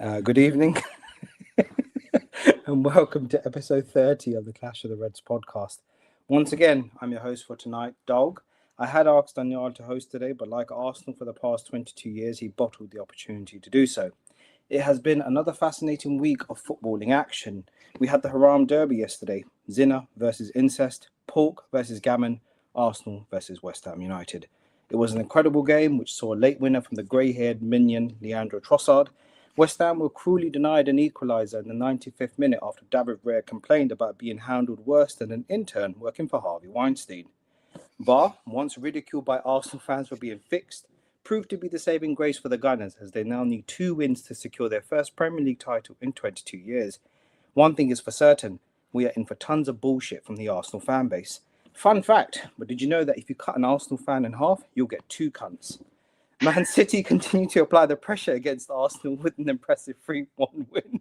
Good evening, and welcome to episode 30 of the Clash of the Reds podcast. Once again, I'm your host for tonight, Dawg. I had asked Danyaal to host today, but like Arsenal for the past 22 years, he bottled the opportunity to do so. It has been another fascinating week of footballing action. We had the Haram Derby yesterday, Zina versus Incest, Pork versus Gammon, Arsenal versus West Ham United. It was an incredible game which saw a late winner from the grey-haired minion Leandro Trossard. West Ham were cruelly denied an equaliser in the 95th minute after David Raya complained about being handled worse than an intern working for Harvey Weinstein. VAR, once ridiculed by Arsenal fans for being fixed, proved to be the saving grace for the Gunners as they now need 2 wins to secure their first Premier League title in 22 years. One thing is for certain, we are in for tons of bullshit from the Arsenal fan base. Fun fact, but did you know that if you cut an Arsenal fan in half, you'll get 2 cunts? Man City continue to apply the pressure against Arsenal with an impressive 3-1 win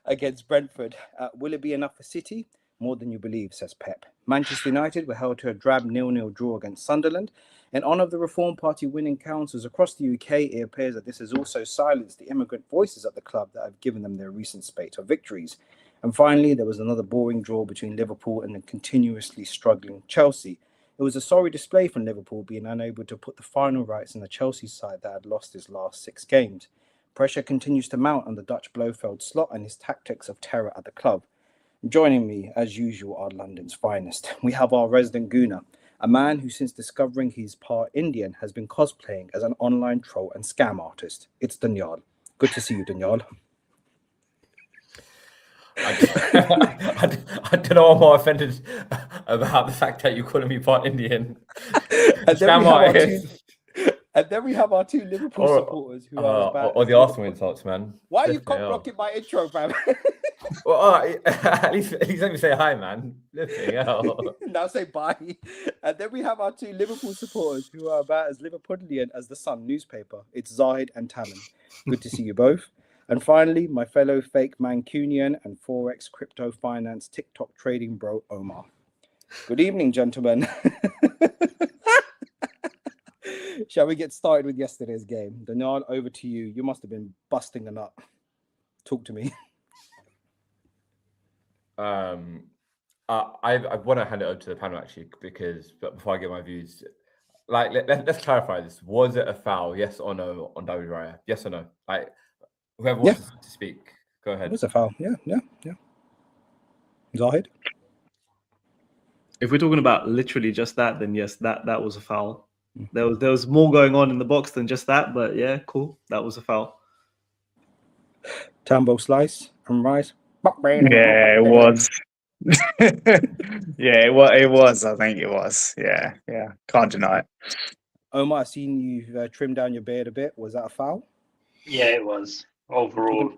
against Brentford. Will it be enough for City? More than you believe, says Pep. Manchester United were held to a drab 0-0 draw against Sunderland. In honour of the Reform Party winning councils across the UK, it appears that this has also silenced the immigrant voices at the club that have given them their recent spate of victories. And finally, there was another boring draw between Liverpool and the continuously struggling Chelsea. It was a sorry display from Liverpool being unable to put the final rights in the Chelsea side that had lost his last 6 games. Pressure continues to mount on the Dutch Blofeld slot and his tactics of terror at the club. Joining me, as usual, are London's finest. We have our resident gooner, a man who, since discovering he's part Indian, has been cosplaying as an online troll and scam artist. It's Danyaal. Good to see you, Danyaal. I don't know I'm more offended about the fact that you're calling me part Indian. And then we have our two Liverpool supporters who are about or the Arsenal insults, man. Why are you cock blocking my intro, fam? Well, at least let me say hi, man. Now say bye. And then we have our two Liverpool supporters who are about as Liverpudlian as the Sun newspaper. It's Zahid and Tamim. Good to see you both. And finally, my fellow fake Mancunian and Forex crypto finance TikTok trading bro, Omar. Good evening, gentlemen. Shall we get started with yesterday's game? Danyaal, over to you. You must have been busting a nut. Talk to me. I want to hand it over to the panel actually, but before I get my views, like let's clarify this. Was it a foul? Yes or no on David Raya? Yes or no? Like whoever wants to speak, go ahead. It was a foul. Yeah. Zahid? If we're talking about literally just that, then yes, that was a foul. There was more going on in the box than just that, but yeah, cool. That was a foul. Tambo slice and rice. Yeah, it was. Yeah, it was. I think it was. Yeah. Can't deny it. Omar, I've seen you trim down your beard a bit. Was that a foul? Yeah, it was. Overall.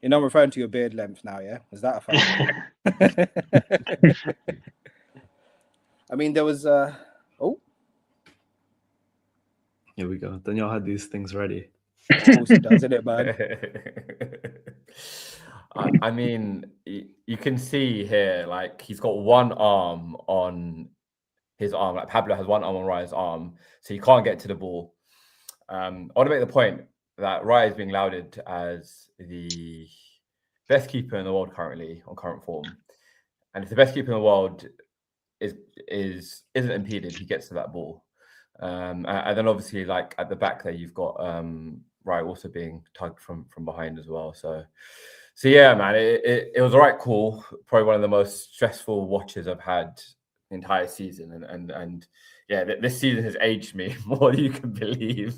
You're not referring to your beard length now, yeah? Was that a foul? I mean, there was... Here we go. Danyaal had these things ready. Of course he does, isn't it, man? I mean, you can see here, like, he's got one arm on his arm. Like, Pablo has one arm on Raya's arm, so he can't get to the ball. I want to make the point that Raya is being lauded as the best keeper in the world currently, on current form. And if the best keeper in the world isn't impeded, he gets to that ball. And then obviously, like at the back there, you've got Raya also being tugged from behind as well. So yeah, man, it was the right call. Probably one of the most stressful watches I've had the entire season, and yeah, this season has aged me more than you can believe.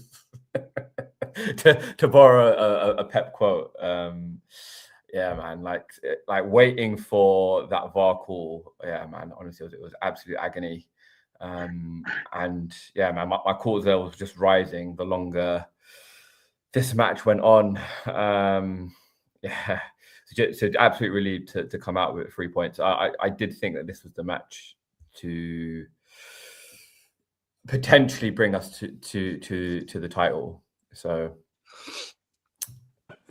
to borrow a Pep quote, yeah, man, like waiting for that VAR call. Yeah, man, honestly, it was absolute agony. And yeah, man, my cortisol was just rising the longer this match went on. Yeah, so absolute relief to come out with 3 points. I did think that this was the match to potentially bring us to the title. So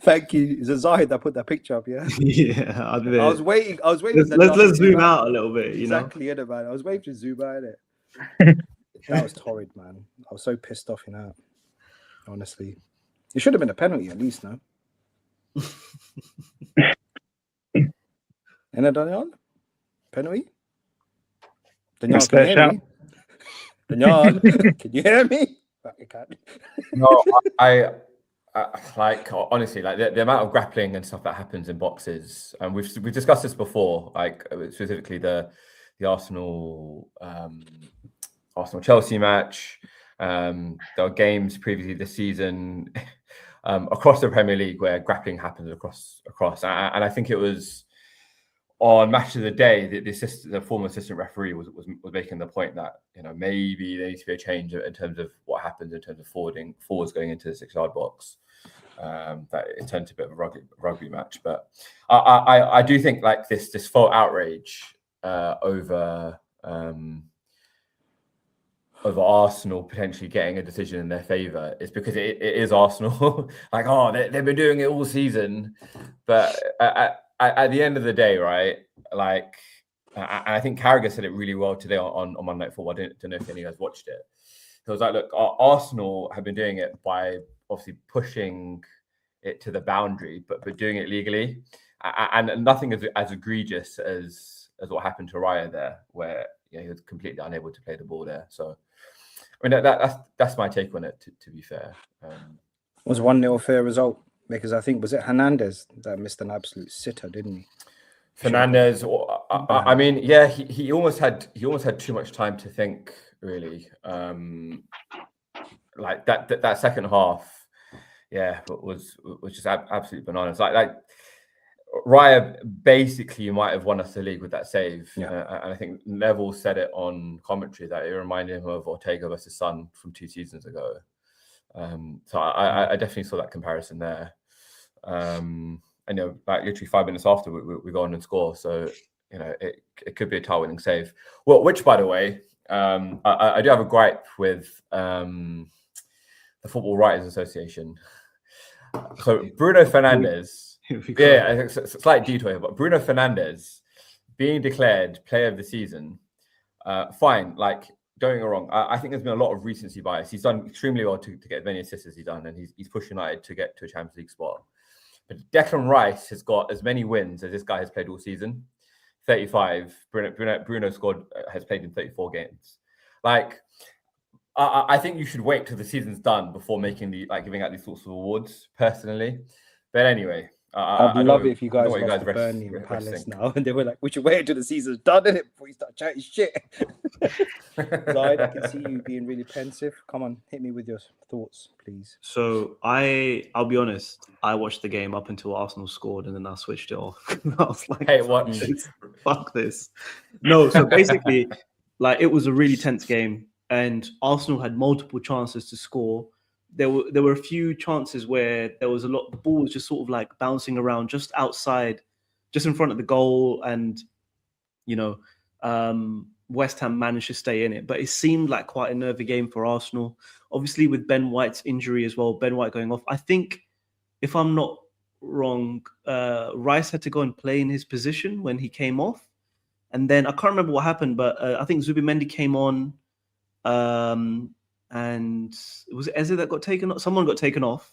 thank you. Is it Zahid that put that picture up? Yeah. Yeah, I was waiting. Let's zoom out a little bit. Exactly, man. I was waiting to zoom out. That was torrid, man. I was so pissed off, honestly. It should have been a penalty at least, no? Any Danyaal? Penalty? That's Danyaal, can you their hear shout. me? Danyaal, can you hear me? Right, you can. No, I like honestly, like the amount of grappling and stuff that happens in boxes, and we've discussed this before, like specifically the Arsenal Chelsea match. There are games previously this season across the Premier League where grappling happens across, and I think it was on Match of the Day the former assistant referee was making the point that maybe there needs to be a change in terms of what happens in terms of forwards going into the 6-yard box. That it turned to a bit of a rugby match, but I do think like this full outrage over Arsenal potentially getting a decision in their favour is because it is Arsenal. Like, oh, they've been doing it all season, but at the end of the day, right? Like, I think Carragher said it really well today on Monday Night Football. I don't know if any of you guys watched it. He was like, look, Arsenal have been doing it by obviously pushing it to the boundary, but doing it legally, and nothing as egregious as what happened to Raya there, where he was completely unable to play the ball there. So, I mean, that's my take on it. To be fair, Was 1-0 a fair result? Because I think was it Hernandez that missed an absolute sitter, didn't he? Fernandez. I mean, yeah, he almost had too much time to think. Really, like that second half, yeah, was just absolutely bananas. Like Raya basically might have won us the league with that save. Yeah. And I think Neville said it on commentary that it reminded him of Ortega versus Son from 2 seasons ago. So I definitely saw that comparison there. And like literally 5 minutes after we go on and score. So it could be a title-winning save. Well, which by the way, I do have a gripe with the Football Writers Association. So Bruno Fernandes, yeah, it's a slight detour here, but Bruno Fernandes being declared Player of the Season, fine. Like, don't get me wrong, I think there's been a lot of recency bias. He's done extremely well to get as many assists as he's done, and he's pushed United to get to a Champions League spot. But Declan Rice has got as many wins as this guy has played all season. 35. Bruno has played in 34 games. Like, I think you should wait till the season's done before giving out these sorts of awards, personally. But anyway, I'd love it if you guys lost to Burnley and Palace now, and they were like, "We should wait until the season's done, innit, before you start chatting shit." Zahid, I can see you being really pensive. Come on, hit me with your thoughts, please. So I'll be honest. I watched the game up until Arsenal scored, and then I switched it off. I was like, "Hey, what? Fuck this!" No, so basically, like, it was a really tense game, and Arsenal had multiple chances to score. There were a few chances where there was the ball was just sort of like bouncing around just outside, just in front of the goal, and West Ham managed to stay in it. But it seemed like quite a nervy game for Arsenal. Obviously, with Ben White's injury as well, Ben White going off. I think, if I'm not wrong, Rice had to go and play in his position when he came off, and then I can't remember what happened, but I think Zubimendi came on. And was it Eze that got taken off? Someone got taken off.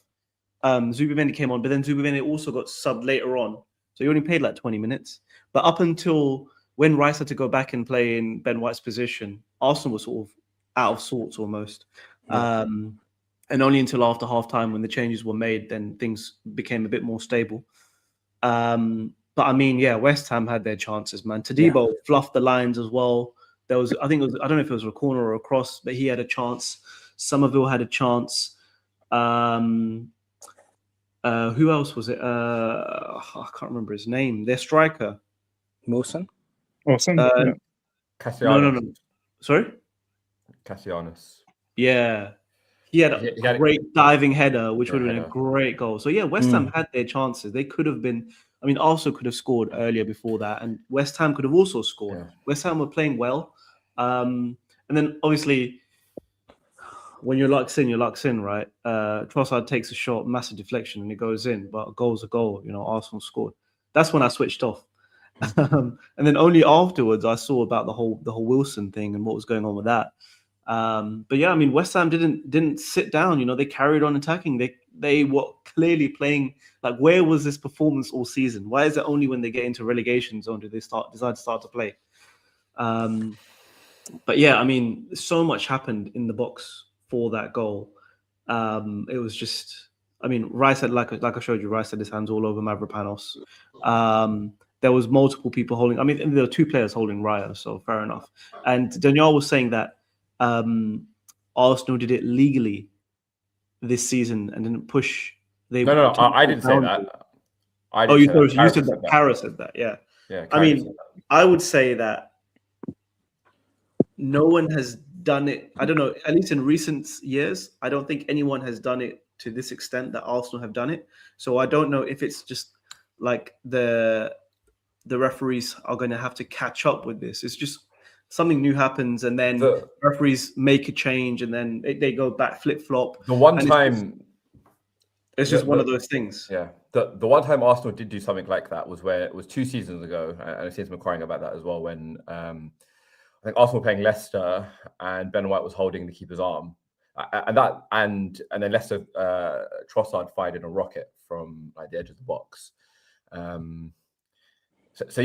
Zubimendi came on, but then Zubimendi also got subbed later on. So he only played like 20 minutes. But up until when Rice had to go back and play in Ben White's position, Arsenal was sort of out of sorts almost. Yeah. And only until after half-time, when the changes were made, then things became a bit more stable. But I mean, yeah, West Ham had their chances, man. Todibo fluffed the lines as well. There was, I don't know if it was a corner or a cross, but he had a chance. Somerville had a chance. Who else was it? I can't remember his name. Their striker. Wilson? Castellanos. No. Sorry? Castellanos. Yeah. He had a great diving header, which would have been a great goal. So, yeah, West Ham had their chances. They could have been... I mean, Arsenal could have scored earlier before that, and West Ham could have also scored. Yeah. West Ham were playing well. And then, obviously, when you're lucks in, right? Trossard takes a shot, massive deflection, and it goes in. But a goal's a goal. Arsenal scored. That's when I switched off. And then only afterwards, I saw about the whole Wilson thing and what was going on with that. But yeah, I mean, West Ham didn't sit down. You know, they carried on attacking. They were clearly playing. Like, where was this performance all season? Why is it only when they get into relegation zone do they decide to start to play? But yeah, I mean, so much happened in the box for that goal. It was just, I mean, Rice had, like I showed you, Rice had his hands all over Mavropanos. There was multiple people holding. I mean, there were 2 players holding Raya, so fair enough. And Danyaal was saying that Arsenal did it legally this season and didn't push. No, I didn't say that. You said that. Kara said that. Yeah. Yeah. I mean, I would say that no one has done it. I don't know. At least in recent years, I don't think anyone has done it to this extent that Arsenal have done it. So I don't know if it's just like the referees are going to have to catch up with this. It's just something new happens, and then referees make a change, and then they go back flip flop. The one time, it's just one of those things. Yeah, the one time Arsenal did do something like that was where it was 2 seasons ago, and it seems we're crying about that as well. When I think Arsenal were playing Leicester, and Ben White was holding the keeper's arm, and then Leicester Trossard fired in a rocket from like the edge of the box. So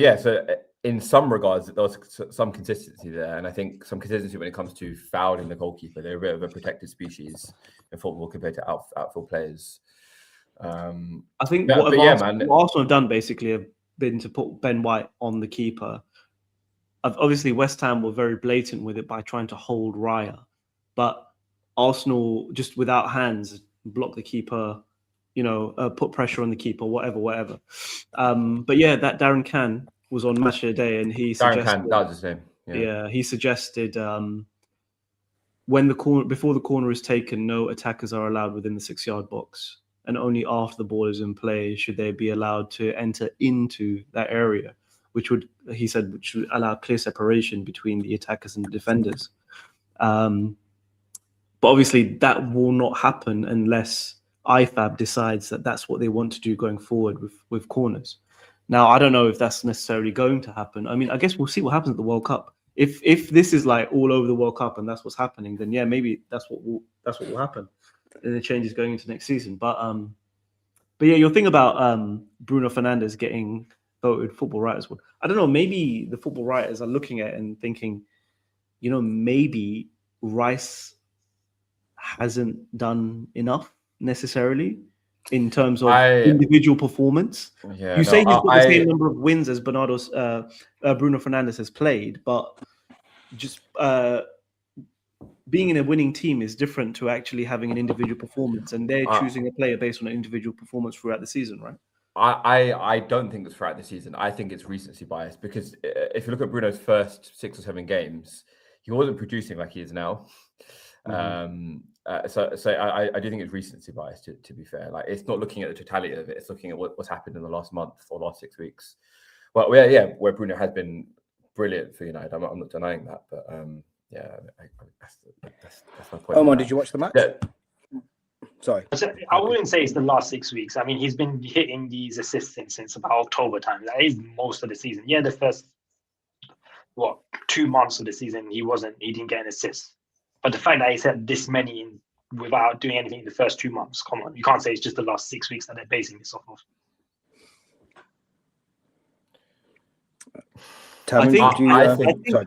in some regards, there was some consistency there, and I think some consistency when it comes to fouling the goalkeeper. They're a bit of a protected species in football compared to outfield players. I think what Arsenal have done basically have been to put Ben White on the keeper. Obviously, West Ham were very blatant with it by trying to hold Raya, but Arsenal just without hands block the keeper. You know, put pressure on the keeper, whatever. But yeah, that Darren Can was on Match of the Day, and he suggested, Darren Can, that was his name. Yeah, he suggested before the corner is taken, no attackers are allowed within the 6-yard box, and only after the ball is in play should they be allowed to enter into that area, which would allow clear separation between the attackers and the defenders. But obviously, that will not happen unless IFAB decides that that's what they want to do going forward with corners. Now, I don't know if that's necessarily going to happen. I mean, I guess we'll see what happens at the World Cup. If this is like all over the World Cup and that's what's happening, then yeah, maybe that's what will happen. And the changes going into next season. But yeah, your thing about Bruno Fernandes getting voted Football Writers' Award. I don't know. Maybe the football writers are looking at it and thinking, you know, maybe Rice hasn't done enough necessarily in terms of individual say he's got the same number of wins as Bruno Fernandes has played, but just being in a winning team is different to actually having an individual performance, and they're choosing a player based on an individual performance throughout the season, right? I don't think it's throughout the season. I think it's recency bias, because if you look at Bruno's first 6 or 7 games, he wasn't producing like he is now. Mm-hmm. So I do think it's recency bias, to be fair. Like, it's not looking at the totality of it; it's looking at what's happened in the last month or last 6 weeks. Well, where Bruno has been brilliant for United, I'm not denying that. But that's my point. Omar, did you watch the match? Yeah. Sorry, I wouldn't say it's the last 6 weeks. I mean, he's been hitting these assists since about October time. That is most of the season. Yeah, the first 2 months of the season, he didn't get an assist. But the fact that he's had this many without doing anything in the first 2 months, come on, you can't say it's just the last 6 weeks that they're basing this off of. I think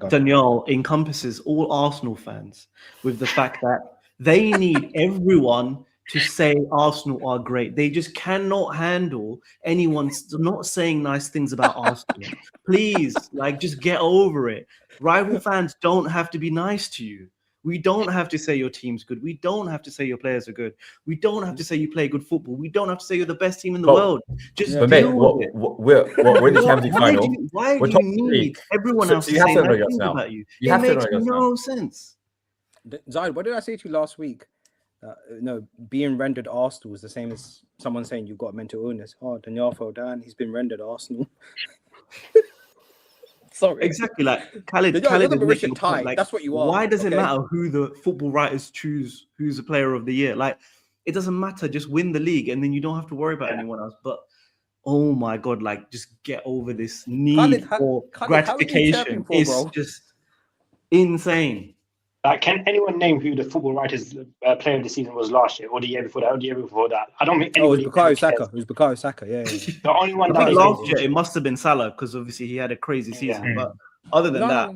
Danyaal encompasses all Arsenal fans with the fact that they need everyone to say Arsenal are great. They just cannot handle anyone not saying nice things about Arsenal. Please, just get over it. Rival fans don't have to be nice to you. We don't have to say your team's good. We don't have to say your players are good. We don't have to say you play good football. We don't have to say you're the best team in the world. Just deal with it. We're in the Champions League final. Why do you need everyone else to say nice things about you? It makes no sense. Zahid, what did I say to you last week? Being rendered Arsenal is the same as someone saying you've got a mental illness. Oh, Danyaal fell down. He's been rendered Arsenal. Sorry. Exactly, Khalid is making point, that's what you are. Why does it matter who the football writers choose who's the player of the year? It doesn't matter. Just win the league, and then you don't have to worry about anyone else. But oh my God, just get over this need for gratification. It's just insane. Like, can anyone name who the Football Writers player of the season was last year, or the year before that, or the year before that? I don't think Oh, it was anybody. Bukayo Saka. It was Bukayo Saka. Yeah. The only one I that think is last year it must have been Salah because obviously he had a crazy season. Yeah. But other than that,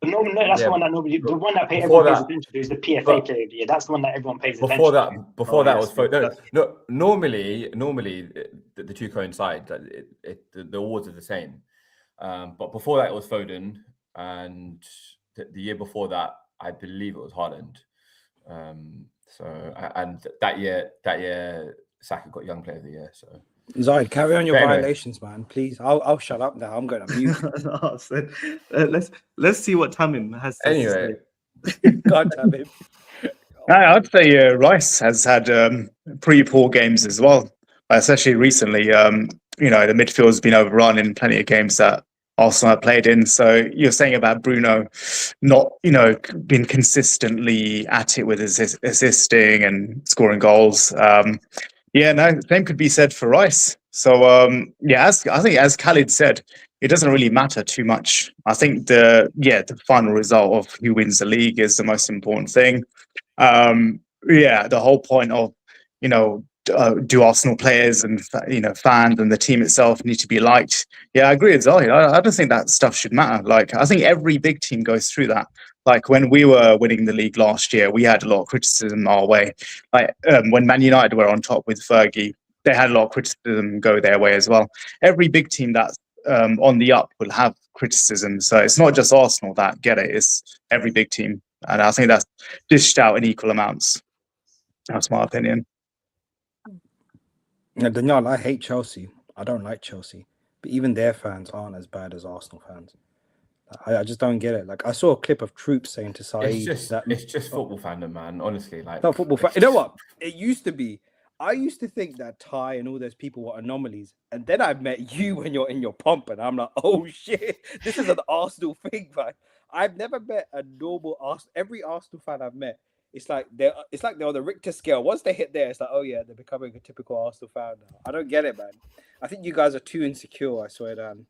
No, that's Yeah, the one that nobody. The one that before everyone pays that- attention to is the PFA but- player of the year. That's the one that everyone pays Before attention to. that, before that yes, was that's no. Normally, the two coincide. The awards are the same. But before that, it was Foden, and the year before that, I believe it was Haaland. And that year, Saka got Young Player of the Year. So Zahid, carry on your Anyway. violations, man. Please. I'll shut up now. I'm going to mute. No, so, let's see what Tamim has to anyway, say. God damn it. I'd say Rice has had pretty poor games as well, especially recently. The midfield has been overrun in plenty of games that Arsenal have played in. So you're saying about Bruno not, being consistently at it with his assisting and scoring goals. Same could be said for Rice. So I think as Khalid said, it doesn't really matter too much. I think the final result of who wins the league is the most important thing. The whole point of, do Arsenal players and fans and the team itself need to be liked? Yeah, I agree with Zahid. I don't think that stuff should matter. Like, I think every big team goes through that. Like when we were winning the league last year, we had a lot of criticism our way. Like when Man United were on top with Fergie, they had a lot of criticism go their way as well. Every big team that's on the up will have criticism. So it's not just Arsenal that get it. It's every big team. And I think that's dished out in equal amounts. That's my opinion. Now, Danyaal, I hate Chelsea. I don't like Chelsea. But even their fans aren't as bad as Arsenal fans. I just don't get it. Like, I saw a clip of Troop saying to Saeed it's just football fandom, man. Honestly, like not football fan. You know what? It used to be. I used to think that Ty and all those people were anomalies, and then I met you when you're in your pomp, and I'm like, oh shit, this is an Arsenal thing, man. I've never met a normal Arsenal. Every Arsenal fan I've met, it's like they're on the Richter scale. Once they hit there, it's like, oh yeah, they're becoming a typical Arsenal fan now. I don't get it, man. I think you guys are too insecure. I swear, Dan.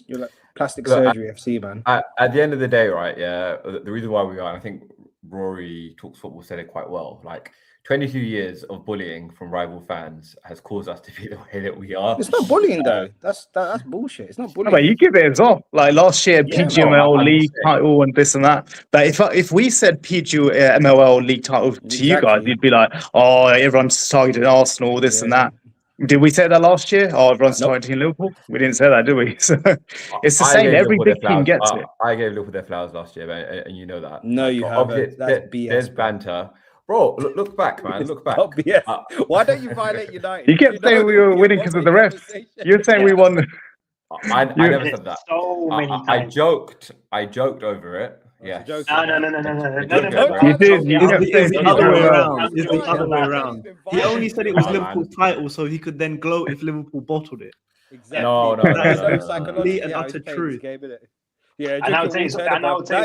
You're like plastic surgery FC, man. At the end of the day, right? Yeah, the reason why we are, and I think Rory Talks Football said it quite well. Like 22 years of bullying from rival fans has caused us to be the way that we are. It's not bullying though. That's bullshit. It's not bullying. But you give it as well. Like last year, PGML League title and this and that. But if we said PGML League title to you guys, you'd be like, oh, everyone's targeting Arsenal, this and that. Did we say that last year? Oh, everyone's targeting Liverpool? We didn't say that, did we? So it's the same. Every big team gets it. I gave Liverpool their flowers last year, and you know that. No, you haven't. That's BS. There's banter. Bro, look back, man. Look back. Why don't you violate United? You kept saying we were winning because of the refs. You're saying we won. I never said that. So many times. I joked over it. Yeah. No. You did. It's the other way around. It's the other way around. He only said it was Liverpool's title so he could then gloat if Liverpool bottled it. Exactly. No. Complete and utter truth. Yeah, and I would say it's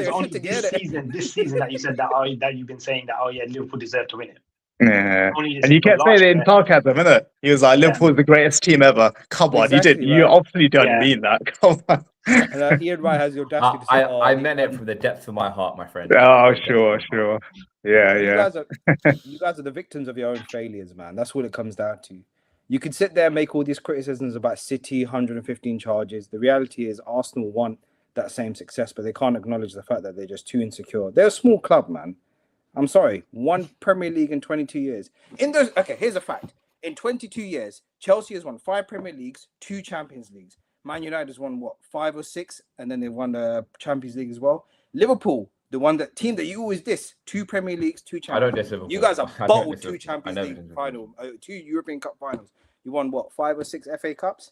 only this season that you said that you've been saying that Liverpool deserve to win it. Yeah, and you kept saying it in sarcasm, innit? He was like, Liverpool is the greatest team ever. Come on, Exactly, you obviously don't mean that. Come on. And Ian Wright has your audacity to say, I meant it from the depth of my heart, my friend. Oh, sure. Yeah. You guys are the victims of your own failures, man. That's what it comes down to. You could sit there and make all these criticisms about City, 115 charges. The reality is Arsenal want that same success, but they can't acknowledge the fact that they're just too insecure. They're a small club, man. I'm sorry. 1 Premier League in 22 years. Here's a fact. In 22 years, Chelsea has won 5 Premier Leagues, 2 Champions Leagues. Man United has won 5 or 6, and then they've won the Champions League as well. Liverpool, team that you always diss, 2 Premier Leagues, 2 Champions. I don't diss Liverpool. You guys have bottled 2 Champions League final, 2 European Cup finals. You won 5 or 6 FA Cups?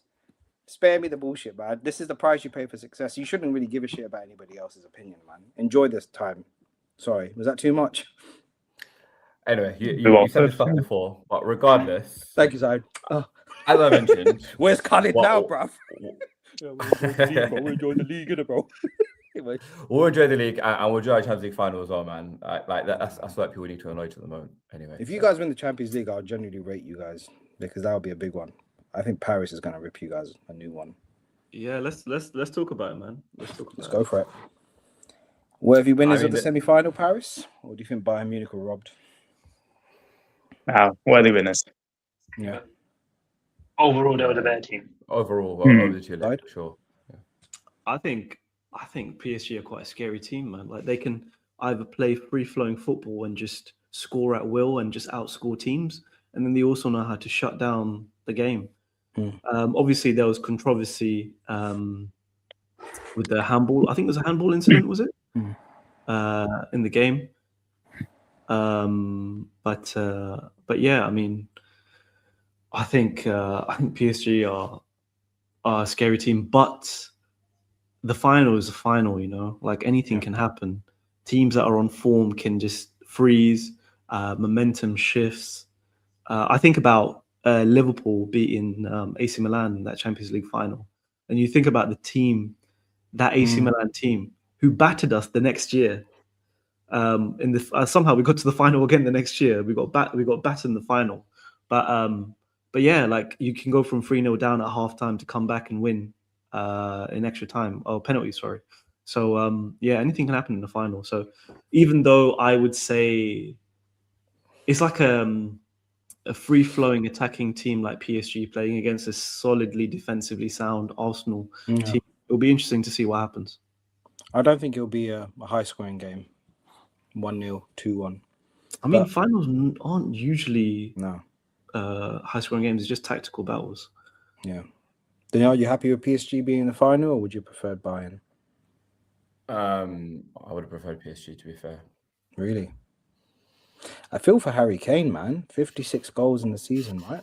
Spare me the bullshit, man. This is the price you pay for success. You shouldn't really give a shit about anybody else's opinion, man. Enjoy this time. Sorry, was that too much? Anyway, you said this stuff before, but regardless. Thank you, Zahid. As I mentioned, where's Khalid now, bruv? We're enjoying the league, bro. We'll enjoy the league and we'll enjoy our Champions League final as well, man. That's what people need to acknowledge at the moment. Anyway, if you guys win the Champions League, I'll genuinely rate you guys because that would be a big one. I think Paris is going to rip you guys a new one. Yeah, let's talk about it, man. Let's go for it. Worthy winners I of the mean, semi-final, Paris, or do you think Bayern Munich were robbed? Worthy winners. Yeah. Overall, they were the better team. overall, Hmm. over the two legs, Right. for sure. I think PSG are quite a scary team, man. Like they can either play free-flowing football and just score at will and just outscore teams, and then they also know how to shut down the game. Mm. Obviously, there was controversy with the handball. I think it was a handball incident, was it? Mm. In the game. But yeah, I mean, I think PSG are a scary team, but the final is the final, you know, like anything can happen. Teams that are on form can just freeze, momentum shifts. I think about Liverpool beating AC Milan in that Champions League final. And you think about the team, that AC Milan team, who battered us the next year. In the somehow we got to the final again the next year. We got battered in the final. But yeah, like you can go from 3-0 down at halftime to come back and win in extra time or penalty, sorry. So yeah, anything can happen in the final. So even though I would say it's like a free-flowing attacking team like PSG playing against a solidly defensively sound Arsenal team, it'll be interesting to see what happens. I don't think it'll be a high-scoring game. 1-0, 2-1. I mean, finals aren't usually No. high-scoring games. It's just tactical battles. Yeah. Danyaal, are you happy with PSG being in the final, or would you prefer Bayern? I would have preferred PSG, to be fair. Really? I feel for Harry Kane, man. 56 goals in the season, right?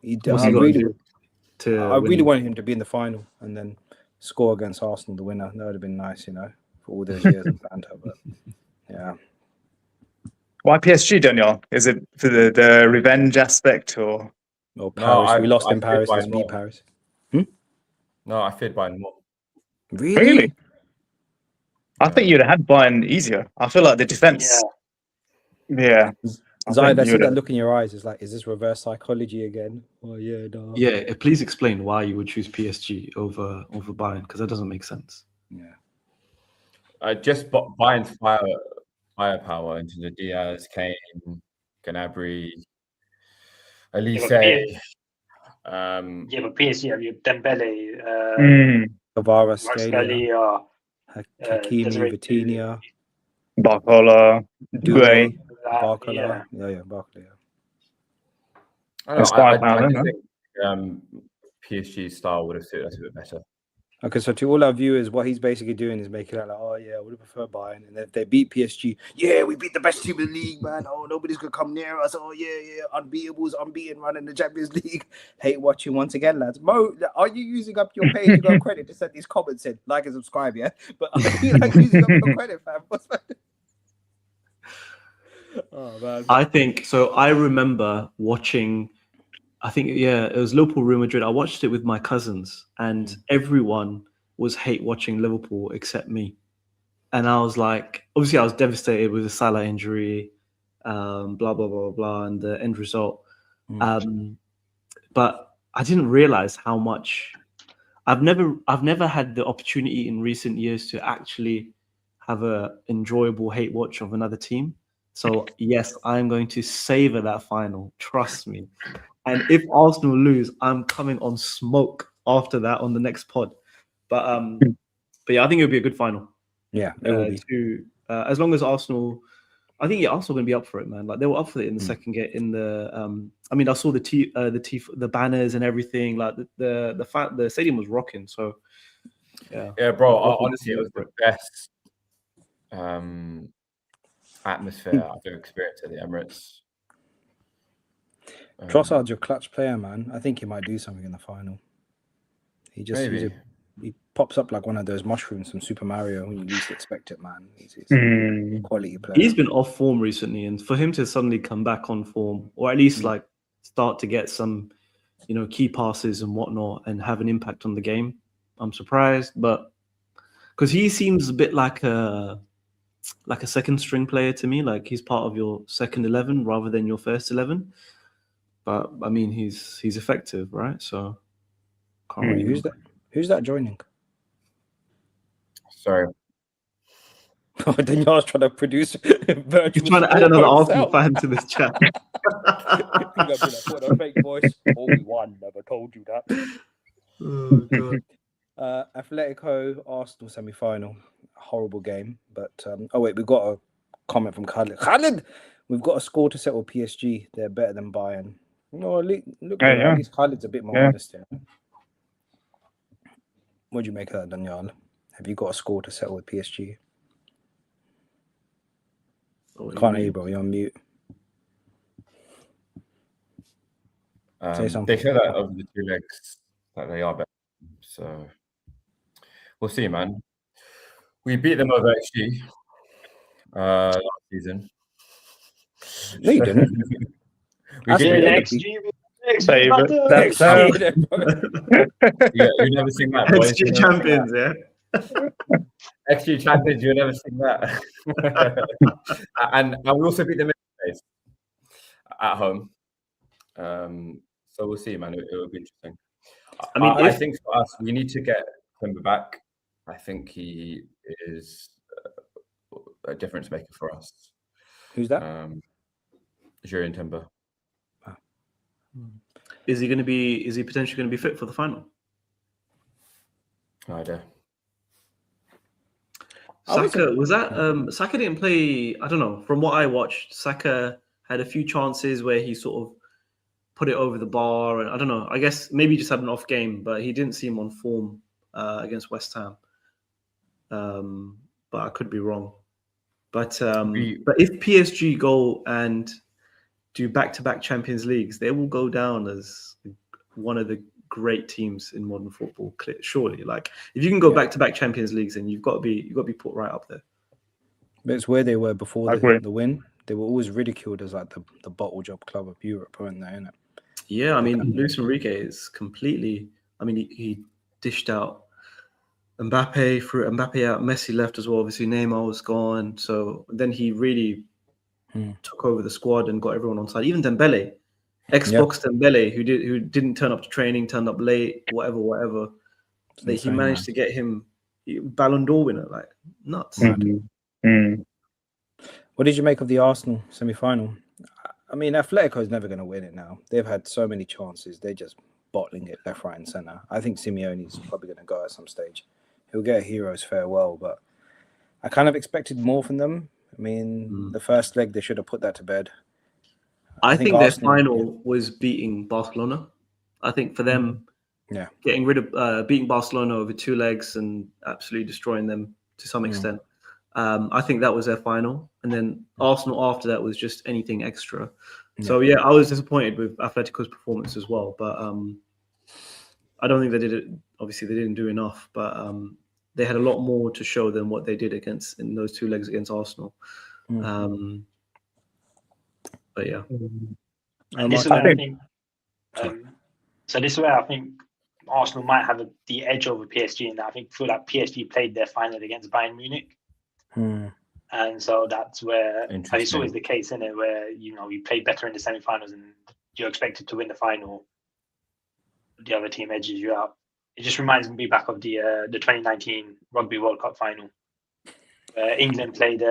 What's he got to do to really win? wanted him to be in the final and then score against Arsenal, the winner. That would have been nice, you know, for all those years of banter. But yeah. Why PSG, Danyaal? Is it for the revenge aspect or? Or Paris. We lost in Paris. Let's Bayern beat more. Paris. No, I feared Bayern more. Really? I think you'd have had Bayern easier. I feel like the defense. Yeah. Zahid, I see that look in your eyes. It's like, is this reverse psychology again? Oh yeah, no. Yeah, please explain why you would choose PSG over Bayern, because that doesn't make sense. Yeah. Just Bayern's firepower into the Diaz, Kane, Gnabry, Elise. Yeah, but PSG have you Dembele, Kvara, Scalia, Hakimi, Vitinha, Barcola, Doué. Barcola. Yeah, Barcola. I think PSG's style would have suited us a bit better. Okay, so to all our viewers, what he's basically doing is making it like, oh yeah, I would have preferred Bayern. And if they beat PSG, yeah, we beat the best team in the league, man. Oh, nobody's gonna come near us. Oh yeah, unbeatables, unbeaten, running the Champions League. Hate watching once again, lads. Mo, are you using up your page to go credit to send these comments in? Like and subscribe, yeah. But are you like using up your credit, fam? What's that? Oh man. I think so. I remember watching. I think, yeah, it was Liverpool, Real Madrid. I watched it with my cousins, and everyone was hate watching Liverpool except me. And I was like, obviously, I was devastated with the Salah injury, blah, blah, blah, blah, and the end result. But I didn't realize how much I've never had the opportunity in recent years to actually have a enjoyable hate watch of another team. So, yes, I'm going to savor that final. Trust me. And if Arsenal lose, I'm coming on smoke after that on the next pod. But yeah, I think it'll be a good final. Yeah, it will be. As long as Arsenal, I think Arsenal going to be up for it, man. Like they were up for it in the second game. In the, I mean, I saw the banners and everything. Like the stadium was rocking. So yeah, bro. Honestly, it was the best atmosphere I've ever experienced at the Emirates. Trossard's your clutch player, man. I think he might do something in the final. He pops up like one of those mushrooms from Super Mario when you least expect it, man. He's a quality player. He's been off form recently, and for him to suddenly come back on form, or at least like start to get some, key passes and whatnot, and have an impact on the game, I'm surprised. But because he seems a bit like a second string player to me, like he's part of your second 11 rather than your first 11. But I mean, he's effective, right? So, can't really Who's that joining? Sorry. Danyaal's trying to produce virtual. He's trying to add another Arsenal fan to this chat. Put a fake voice. Oh, we won. Never told you that. Oh, God. Atletico Arsenal semi-final. Horrible game, but oh wait, we've got a comment from Khalid. Khalid, we've got a score to settle PSG. They're better than Bayern. No, look, at least Khalid's a bit more honest here. What do you make of that, Danyaal? Have you got a score to settle with PSG? Can't hear you, bro. You're on mute. Say something. They show that over the two legs that they are better. So we'll see, man. We beat them over XG last season. No, you didn't. We did you've never seen that. Boys. XG champions, yeah. XG champions, you've never seen that. and we also beat them at home. So we'll see, man. It will be interesting. I mean, I think for us, we need to get Timber back. I think he is a difference maker for us. Who's that? Zahid Timber. Is he potentially going to be fit for the final? No idea. Saka Saka didn't play. I don't know. From what I watched, Saka had a few chances where he sort of put it over the bar, and I don't know. I guess maybe he just had an off game, but he didn't seem on form against West Ham. But I could be wrong. But if PSG go and do back-to-back Champions Leagues, they will go down as one of the great teams in modern football. Surely, like if you can go back-to-back Champions Leagues, then you've got to be put right up there. But it's where they were before the win. They were always ridiculed as like the bottle job club of Europe, weren't they? Innit? Yeah, I mean, Luis Enrique is completely. I mean, he dished out Mbappe, threw Mbappe out. Messi left as well. Obviously, Neymar was gone. So then he really took over the squad and got everyone on side. Even Dembele, Xbox Dembele, who didn't turn up to training, turned up late, whatever. He managed to get him Ballon d'Or winner, like nuts. What did you make of the Arsenal semi-final? I mean, Atletico is never going to win it now. They've had so many chances. They're just bottling it left, right, and centre. I think Simeone's probably going to go at some stage. He'll get a hero's farewell, but I kind of expected more from them. I mean, the first leg, they should have put that to bed. I think their final was beating Barcelona. I think for them, getting rid of beating Barcelona over two legs and absolutely destroying them to some extent. I think that was their final. And then Arsenal after that was just anything extra. So, yeah, I was disappointed with Atletico's performance as well. But I don't think they did it. Obviously, they didn't do enough. But they had a lot more to show than what they did in those two legs against Arsenal. But, yeah. And this is where I think... so this is where I think Arsenal might have the edge over PSG. And I feel like PSG played their final against Bayern Munich. And so that's where it's always the case, isn't it? Where you play better in the semi-finals and you're expected to win the final. The other team edges you out. It just reminds me back of the 2019 Rugby World Cup final. England played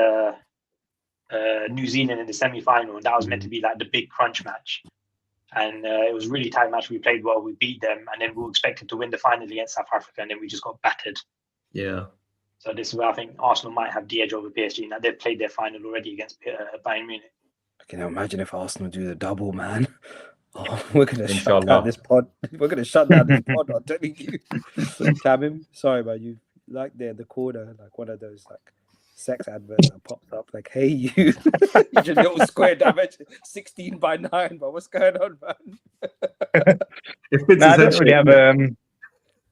New Zealand in the semi-final, and that was meant to be like the big crunch match. And it was a really tight match. We played well, we beat them, and then we were expected to win the final against South Africa, and then we just got battered. Yeah. So this is where I think Arsenal might have the edge over PSG. Now they've played their final already against Bayern Munich. I can imagine if Arsenal do the double, man. Oh, we're gonna shut down this pod. We're gonna shut down this pod. I'm telling you. Tamim, sorry, man. You like there in the corner, like one of those like sex adverts that pops up, like, "Hey, you, your little square dimension, 16 by 9." But what's going on, man? I don't really have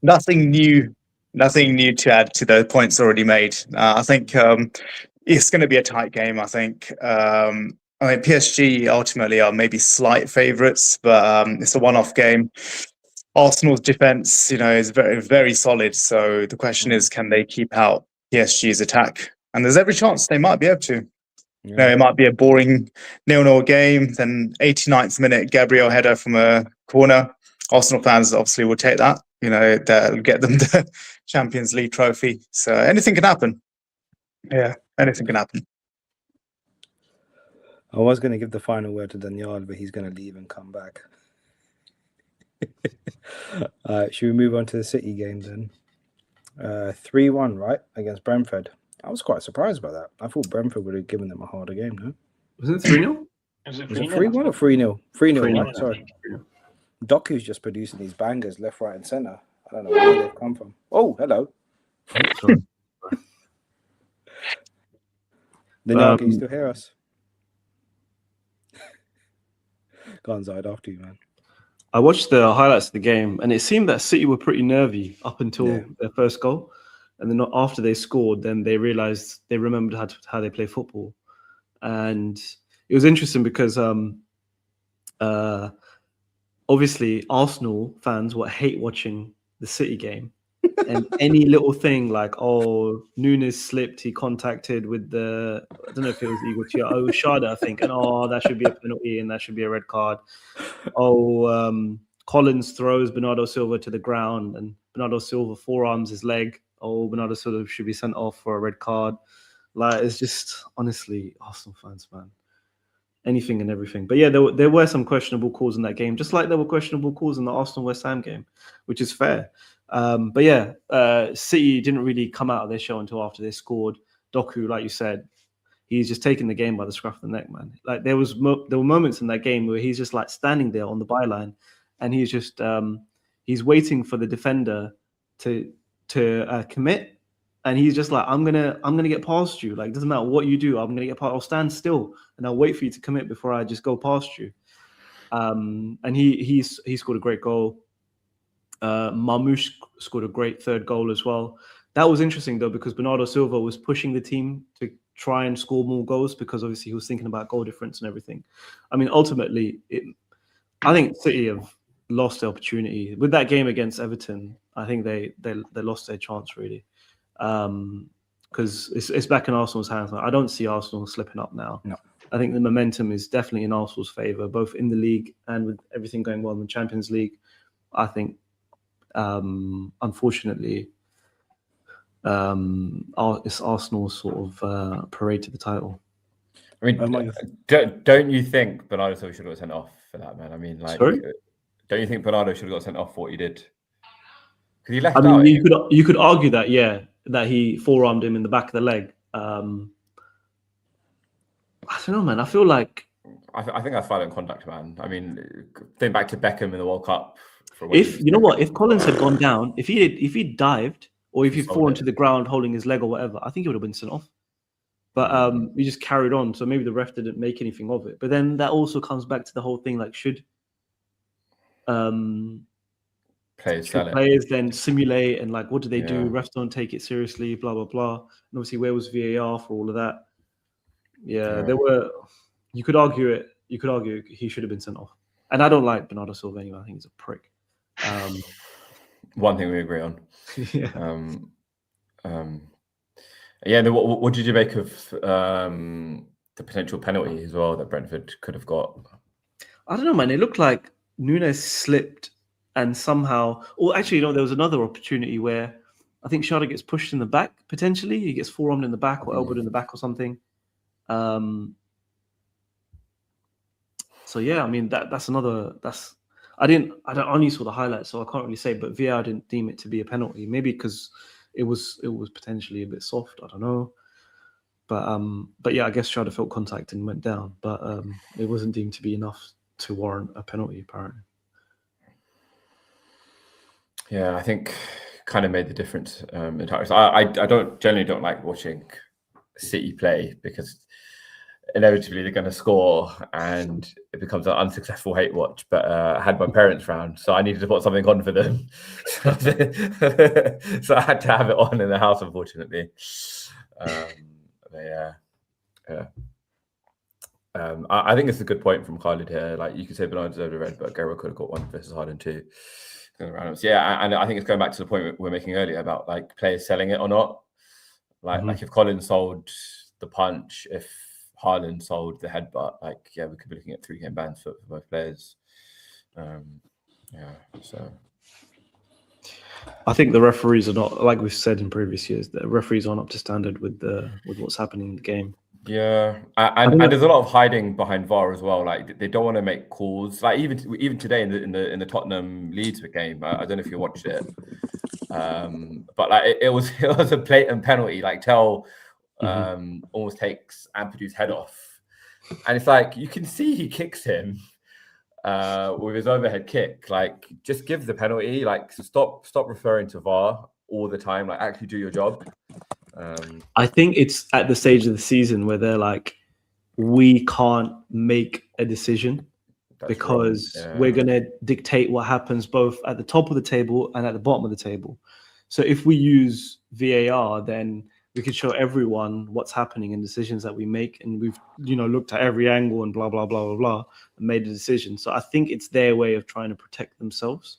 nothing new to add to the points already made. I think it's going to be a tight game. I think PSG ultimately are maybe slight favourites, but it's a one-off game. Arsenal's defence, is very, very solid. So the question is, can they keep out PSG's attack? And there's every chance they might be able to. It might be a boring 0-0 game. Then 89th minute, Gabriel header from a corner. Arsenal fans obviously will take that. That'll get them the Champions League trophy. So anything can happen. Yeah. Anything can happen. I was going to give the final word to Danyaal, but he's going to leave and come back. Should we move on to the City game then? 3-1, right, against Brentford. I was quite surprised by that. I thought Brentford would have given them a harder game, no? Was it 3-0? Was it Was it 3-0? 3-1 or 3-0? 3-0, 3-0, right? Sorry. Doku's just producing these bangers left, right, and centre. I don't know where they've come from. Oh, hello. Sorry. Danyaal, can you still hear us? Go on, Zahid, after you, man. I watched the highlights of the game, and it seemed that City were pretty nervy up until their first goal. And then after they scored, then they realized they remembered how they play football. And it was interesting because obviously Arsenal fans will hate watching the City game. And any little thing like, oh, Nunes slipped, he contacted with I don't know if it was Eagle Chia, oh, Shada, I think, and that should be a penalty and that should be a red card. Oh, Collins throws Bernardo Silva to the ground and Bernardo Silva forearms his leg. Oh, Bernardo Silva should be sent off for a red card. Like, it's just, honestly, Arsenal fans, man. Anything and everything. But yeah, there were some questionable calls in that game, just like there were questionable calls in the Arsenal-West Ham game, which is fair. But yeah, City didn't really come out of their show until after they scored. Doku, like you said, he's just taking the game by the scruff of the neck, man. Like there were moments in that game where he's just like standing there on the byline, and he's just he's waiting for the defender to commit, and he's just like, I'm gonna get past you. Like, doesn't matter what you do, I'm gonna get past. I'll stand still and I'll wait for you to commit before I just go past you. And he scored a great goal. Marmoush scored a great third goal as well. That was interesting though, because Bernardo Silva was pushing the team to try and score more goals because obviously he was thinking about goal difference and everything. I mean, ultimately, I think City have lost the opportunity with that game against Everton. I think they lost their chance really, because it's back in Arsenal's hands. I don't see Arsenal slipping up now. No. I think the momentum is definitely in Arsenal's favour, both in the league and with everything going well in the Champions League. I think, unfortunately, it's Arsenal's sort of parade to the title. I mean, don't you think Bernardo Silva should have got sent off for that, man? I mean, like, Sorry? Don't you think Bernardo should have got sent off for what he did? Because he left I mean, out. you could argue that, yeah, that he forearmed him in the back of the leg. I don't know, man. I feel like I think that's violent contact, man. I mean, think back to Beckham in the World Cup. If you know what, if Collins had gone down, if he dived or if he'd fallen to the ground holding his leg or whatever, I think he would have been sent off. But we just carried on, so maybe the ref didn't make anything of it. But then that also comes back to the whole thing, like should players then simulate and like what do they do? Refs don't take it seriously, blah blah blah. And obviously, where was VAR for all of that? Yeah, there were. You could argue it. You could argue he should have been sent off. And I don't like Bernardo Silva anyway. I think he's a prick. One thing we agree on. Yeah. What did you make of the potential penalty as well that Brentford could have got? I don't know, man. It looked like Nunes slipped and somehow, or actually, there was another opportunity where I think Shada gets pushed in the back, potentially. He gets forearmed in the back or elbowed in the back or something. So yeah, I mean that's another. I only saw the highlights, so I can't really say. But VAR didn't deem it to be a penalty, maybe because it was potentially a bit soft. I don't know, but yeah, I guess Shada felt contact and went down, but it wasn't deemed to be enough to warrant a penalty, apparently. Yeah, I think kind of made the difference entirely. So I generally don't like watching City play because inevitably they're going to score and it becomes an unsuccessful hate watch. But I had my parents round, so I needed to put something on for them. So I had to have it on in the house, unfortunately. I think it's a good point from Khalid here. Like, you could say Bernardo deserved a red, but Guerrero could have got one versus Harden too. Yeah, and I think it's going back to the point we're making earlier about like players selling it or not. Like if Collins sold the punch, if Haaland sold the headbutt, like, yeah, we could be looking at 3-game bans for both players. So I think the referees are not, like we've said in previous years, the referees aren't up to standard with what's happening in the game. Yeah, and there's a lot of hiding behind VAR as well. Like they don't want to make calls. Like even today in the Tottenham Leeds game, I don't know if you watched it, but like it was a blatant penalty. Like Tell almost takes Ampadu's head off, and it's like you can see he kicks him with his overhead kick. Like just give the penalty. Like stop referring to VAR all the time. Like actually do your job. I think it's at the stage of the season where they're like, we can't make a decision because we're going to dictate what happens both at the top of the table and at the bottom of the table. So if we use VAR, then we could show everyone what's happening and decisions that we make. And we've, looked at every angle and blah, blah, blah, blah, blah, and made a decision. So I think it's their way of trying to protect themselves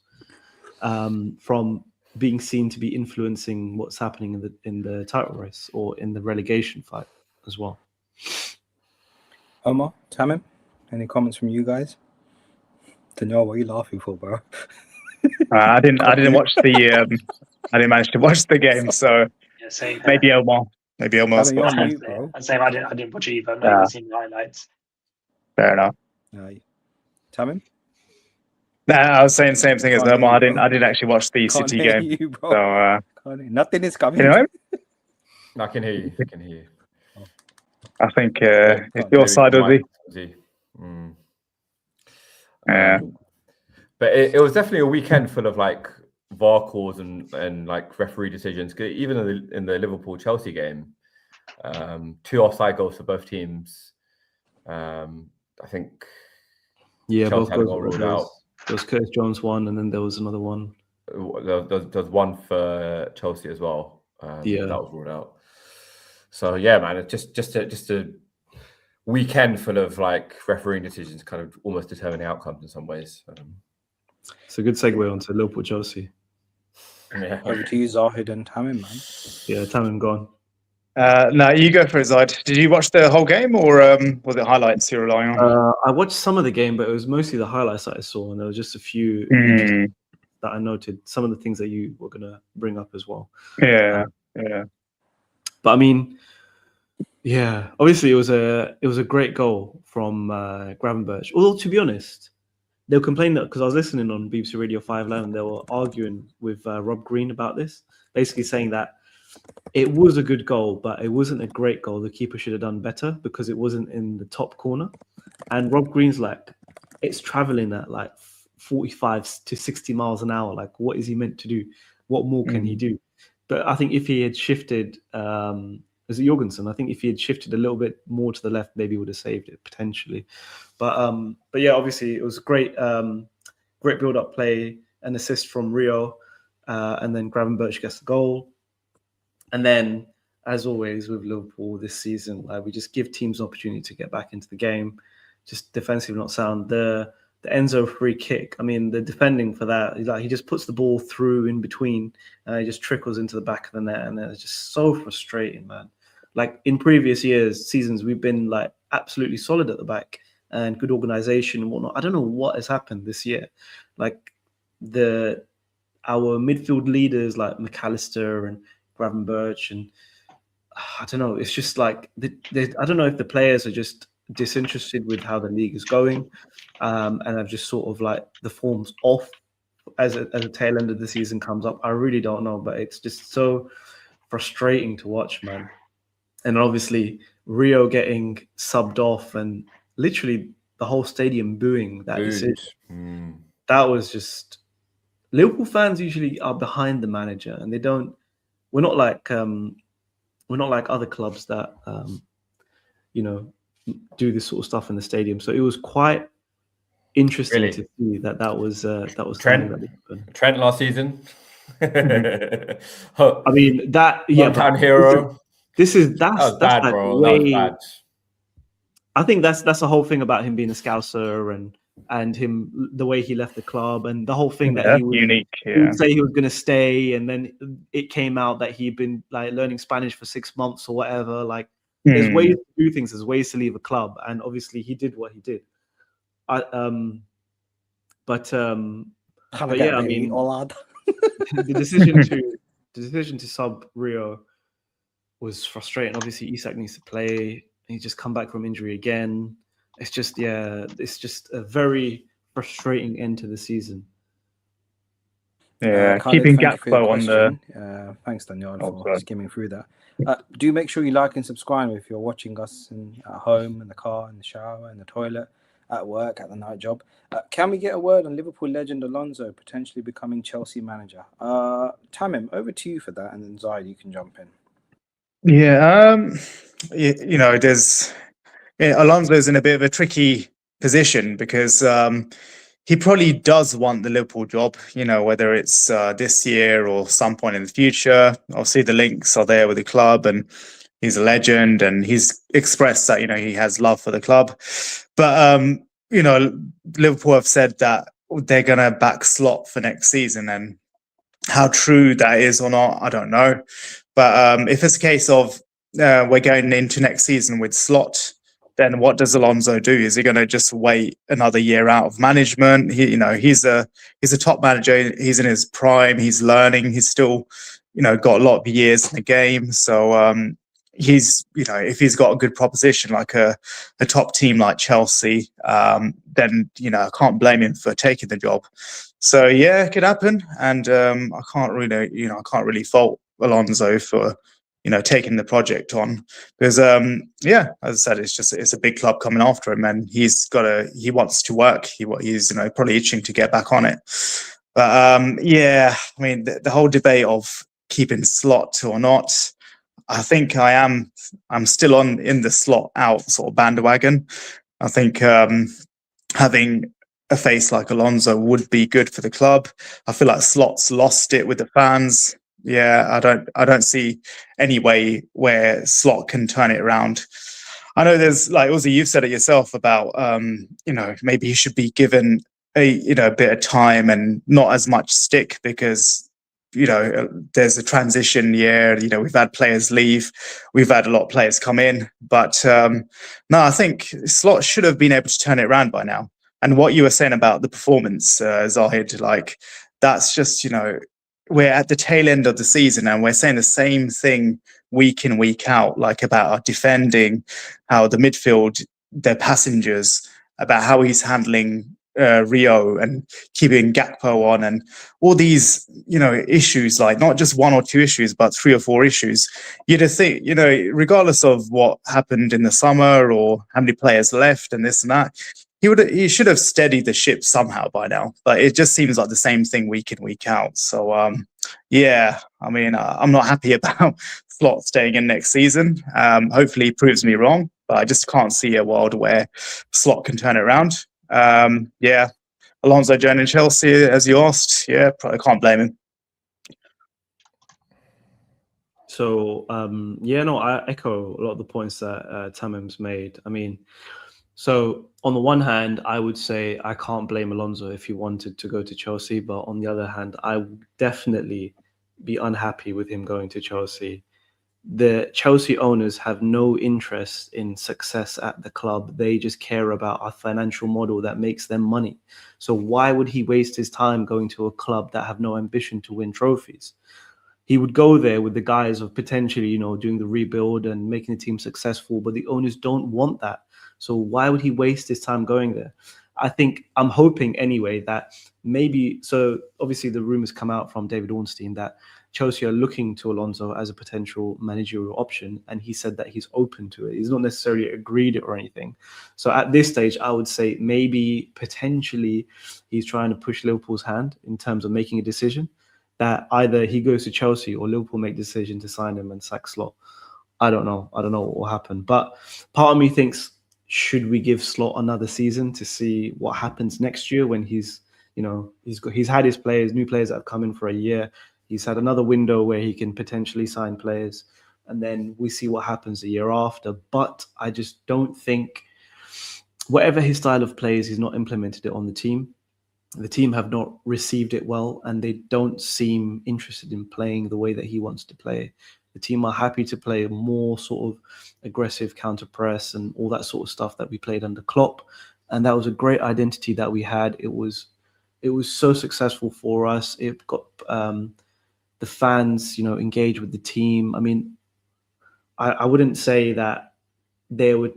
from being seen to be influencing what's happening in the title race or in the relegation fight as well. Omar, Tamim, any comments from you guys? Danyaal, what are you laughing for, bro? I didn't watch the I didn't manage to watch the game, so maybe Omar. Maybe Omar's watching. I didn't watch it either. I've not seen the highlights. Fair enough. Tamim? No, I was saying the same thing as Omar. I didn't actually watch the City game. You, bro. So nothing is coming. You know? I can hear you. I can hear you. I think it's your side of the. Yeah. But it was definitely a weekend full of like VAR calls and like referee decisions. Even in the Liverpool-Chelsea game, 2 offside goals for both teams. I think both had a goal ruled out. There was Curtis Jones one, and then there was another one. There's one for Chelsea as well. That was ruled out. So yeah, man, it's just a weekend full of like refereeing decisions, kind of almost determining outcomes in some ways. It's a good segue onto Liverpool Chelsea. Yeah. Over to you, Zahid and Tamim, man. Yeah, Tamim gone. No, you go for it, Zahid. Did you watch the whole game, or was it highlights you're relying on? I watched some of the game, but it was mostly the highlights that I saw, and there was just a few that I noted. Some of the things that you were going to bring up as well. Yeah. But I mean, yeah, obviously it was a great goal from Gravenberch. Although to be honest, they were complaining that because I was listening on BBC Radio 511, they were arguing with Rob Green about this, basically saying that it was a good goal, but it wasn't a great goal. The keeper should have done better because it wasn't in the top corner. And Rob Green's like, it's traveling at like 45 to 60 miles an hour. Like, what is he meant to do? What more can he do? But I think if he had shifted, was it Jorgensen? I think if he had shifted a little bit more to the left, maybe he would have saved it potentially. But yeah, obviously it was great build-up play, an assist from Rio, and then Gravenberch gets the goal. And then, as always with Liverpool this season, like we just give teams an opportunity to get back into the game, just defensively not sound. The Enzo free kick, I mean, the defending for that, like he just puts the ball through in between and it just trickles into the back of the net, and it's just so frustrating, man. Like in previous seasons, we've been like absolutely solid at the back and good organization and whatnot. I don't know what has happened this year. Like our midfield leaders like McAllister and Gravenberch, and I don't know, it's just like I don't know if the players are just disinterested with how the league is going, and have just sort of like the form's off as a tail end of the season comes up. I really don't know, but it's just so frustrating to watch, man. And obviously Rio getting subbed off and literally the whole stadium booing that decision. That was just, Liverpool fans usually are behind the manager, and they don't. We're not like other clubs that do this sort of stuff in the stadium. So it was quite interesting to see that was Trent last season. I mean hometown hero. That's bad, like bro. Way, that was bad. I think that's the whole thing about him being a Scouser and him, the way he left the club, and the whole thing that he was unique. He would say he was going to stay, and then it came out that he'd been like learning Spanish for 6 months or whatever. Like, there's ways to do things, there's ways to leave a club, and obviously he did what he did. But yeah, I mean, the decision to sub Rio was frustrating. Obviously, Isak needs to play. He just come back from injury again. It's just a very frustrating end to the season. Yeah, Khalid, keeping thank you for your Gakpo on the. question. Thanks, Danyaal, Oh, for sorry. skimming through that. Do make sure you like and subscribe if you're watching us at home, in the car, in the shower, in the toilet, at work, at the night job. Can we get a word on Liverpool legend Alonso potentially becoming Chelsea manager? Tamim, over to you for that, and then Zahid, you can jump in. Yeah, you know, Alonso's in a bit of a tricky position because he probably does want the Liverpool job, you know, whether it's this year or some point in the future. Obviously, the links are there with the club, and he's a legend, and he's expressed that, you know, he has love for the club. But, you know, Liverpool have said that they're going to back Slot for next season, and how true that is or not, I don't know. But if it's a case of we're going into next season with Slot, then what does Alonso do? Is he going to just wait another year out of management? He's a top manager. He's in his prime. He's learning. He's still, you know, got a lot of years in the game. So he's, you know, if he's got a good proposition like a top team like Chelsea, then, you know, I can't blame him for taking the job. So yeah, it could happen, and I can't really fault Alonso for, you know, taking the project on, because yeah, as I said, it's a big club coming after him, and he wants to work. He's, you know, probably itching to get back on it. But yeah, I mean, the whole debate of keeping Slot or not, I think I'm still in the Slot out sort of bandwagon. I think having a face like Alonso would be good for the club. I feel like Slot's lost it with the fans. Yeah, I don't see any way where Slot can turn it around. I know there's, like, also you've said it yourself about you know, maybe he should be given a bit of time and not as much stick, because, you know, there's a transition year. You know, we've had players leave, we've had a lot of players come in, but no, I think Slot should have been able to turn it around by now. And what you were saying about the performance, Zahid, like, that's just, you know, we're at the tail end of the season and we're saying the same thing week in, week out, like about our defending, how the midfield, they're passengers, about how he's handling Rio and keeping Gakpo on, and all these, you know, issues, like not just one or two issues, but 3 or 4 issues. You'd think, you know, regardless of what happened in the summer or how many players left and this and that, he should have steadied the ship somehow by now, but it just seems like the same thing week in, week out. So yeah, I mean, I'm not happy about Slot staying in next season. Hopefully he proves me wrong, but I just can't see a world where Slot can turn it around. Yeah, Alonso joining Chelsea, as you asked, yeah, I can't blame him. So yeah, no, I echo a lot of the points that Tamim's made. I mean, so on the one hand, I would say I can't blame Alonso if he wanted to go to Chelsea, but on the other hand, I would definitely be unhappy with him going to Chelsea. The Chelsea owners have no interest in success at the club. They just care about a financial model that makes them money. So why would he waste his time going to a club that have no ambition to win trophies? He would go there with the guise of potentially, you know, doing the rebuild and making the team successful, but the owners don't want that. So why would he waste his time going there? I'm hoping anyway that maybe, so obviously the rumors come out from David Ornstein that Chelsea are looking to Alonso as a potential managerial option, and he said that he's open to it. He's not necessarily agreed it or anything. So at this stage, I would say maybe potentially he's trying to push Liverpool's hand in terms of making a decision that either he goes to Chelsea or Liverpool make the decision to sign him and sack Slot. I don't know what will happen. But part of me thinks, should we give Slot another season to see what happens next year when he's had his players, new players that have come in for a year. He's had another window where he can potentially sign players, and then we see what happens the year after. But I just don't think, whatever his style of play is, he's not implemented it on the team. The team have not received it well, and they don't seem interested in playing the way that he wants to play. The team are happy to play a more sort of aggressive counter press and all that sort of stuff that we played under Klopp. And that was a great identity that we had. It was it was so successful for us. It got the fans, engaged with the team. I mean, I wouldn't say that there were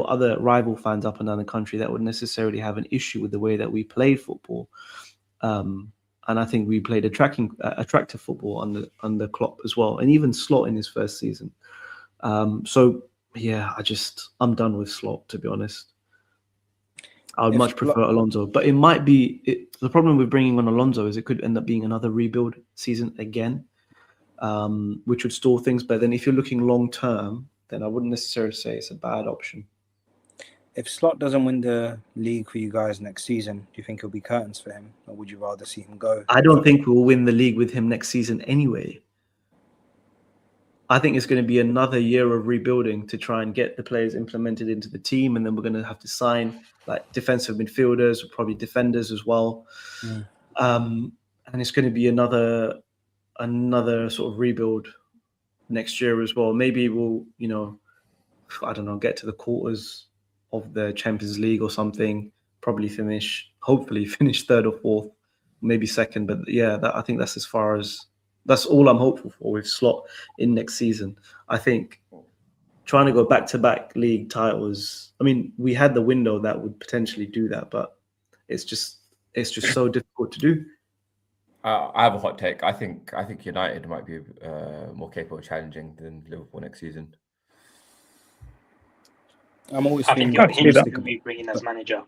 other rival fans up and down the country that would necessarily have an issue with the way that we played football. And I think we played attractive football under Klopp as well, and even Slot in his first season. So yeah, I'm done with Slot, to be honest. I would much prefer Alonso, but it might be the problem with bringing on Alonso is it could end up being another rebuild season again, which would stall things. But then if you're looking long term, then I wouldn't necessarily say it's a bad option. If Slot doesn't win the league for you guys next season, do you think it'll be curtains for him, or would you rather see him go? I don't think we'll win the league with him next season anyway. I think it's going to be another year of rebuilding to try and get the players implemented into the team, and then we're going to have to sign like defensive midfielders, or probably defenders as well. And it's going to be another sort of rebuild next year as well. Maybe we'll, I don't know, get to the quarters of the Champions League or something, hopefully finish third or fourth, maybe second. But yeah, I think that's all I'm hopeful for with Slot in next season. I think trying to go back-to-back league titles, I mean, we had the window that would potentially do that, but it's just so difficult to do. I have a hot take. I think United might be more capable of challenging than Liverpool next season. I'm always I think he'll be bringing as manager.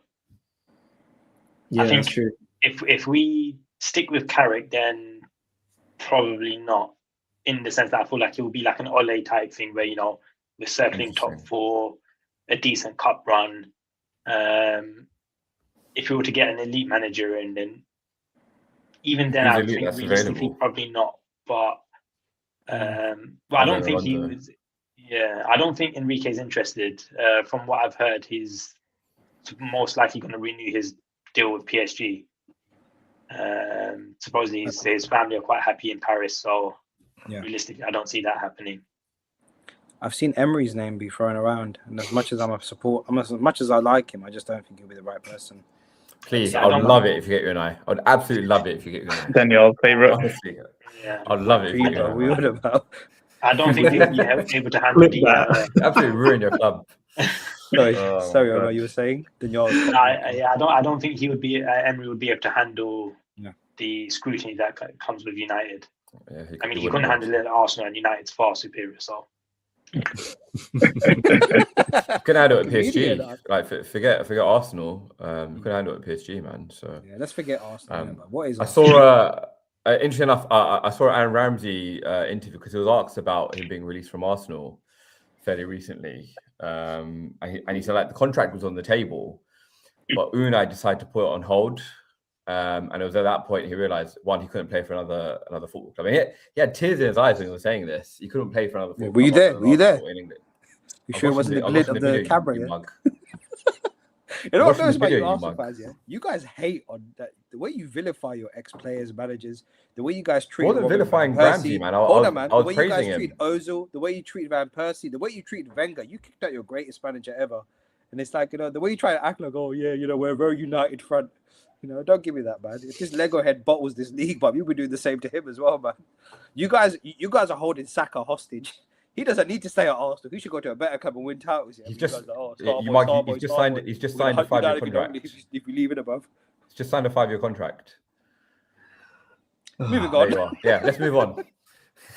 Yeah, I think that's true. If we stick with Carrick, then probably not. In the sense that I feel like it will be like an Ole type thing where we're circling top four, a decent cup run. If we were to get an elite manager in, then even then I think realistically probably not. But I don't think he was. Yeah, I don't think Enrique's interested. From what I've heard, he's most likely going to renew his deal with PSG. Supposedly his family are quite happy in Paris, so realistically, I don't see that happening. I've seen Emery's name be thrown around, and as much as as much as I like him, I just don't think he'll be the right person. Please, I would love it if you get Unai. I would absolutely love it if you get Unai. Danyaal, favourite. Honestly, I'd love it if you get Unai. We would about. I don't think he'll be able to handle the. Absolutely ruin your club. Sorry, Omar, you were saying Danyaal. I don't think he would be. Emery would be able to handle the scrutiny that comes with United. Yeah, he couldn't handle it at Arsenal, and United's far superior. So. Can handle it at PSG. Like forget Arsenal. You can handle it at PSG, man. So yeah, let's forget Arsenal. What is? I saw interesting enough. I saw an Aaron Ramsey interview because he was asked about him being released from Arsenal fairly recently, and he said like the contract was on the table, but Unai decided to put it on hold. And it was at that point he realized one, he couldn't play for another football club. I mean, he had tears in his eyes when he was saying this. He couldn't play for another football club. Were you there? Were you there? In England. You sure it wasn't the lid of the camera? You Yeah? mug. You know what knows about you Arsenal fans? Yeah, you guys hate on that the way you vilify your ex-players, managers, the way you guys treat. More than vilifying Ramsey, man. I was praising him. The way you guys treat Ozil, the way you treat Van Persie, the way you treat Wenger. You kicked out your greatest manager ever, and it's like the way you try to act like, oh yeah, we're a very united front. Don't give me that, man. If this Lego head bottles this league, but you'll be doing the same to him as well, man. You guys are holding Saka hostage. He doesn't need to stay at Arsenal. He should go to a better club and win titles. Yeah? He's just signed a 5-year contract. If you leave it above, he's just signed a 5-year contract. Moving on. Yeah, let's move on.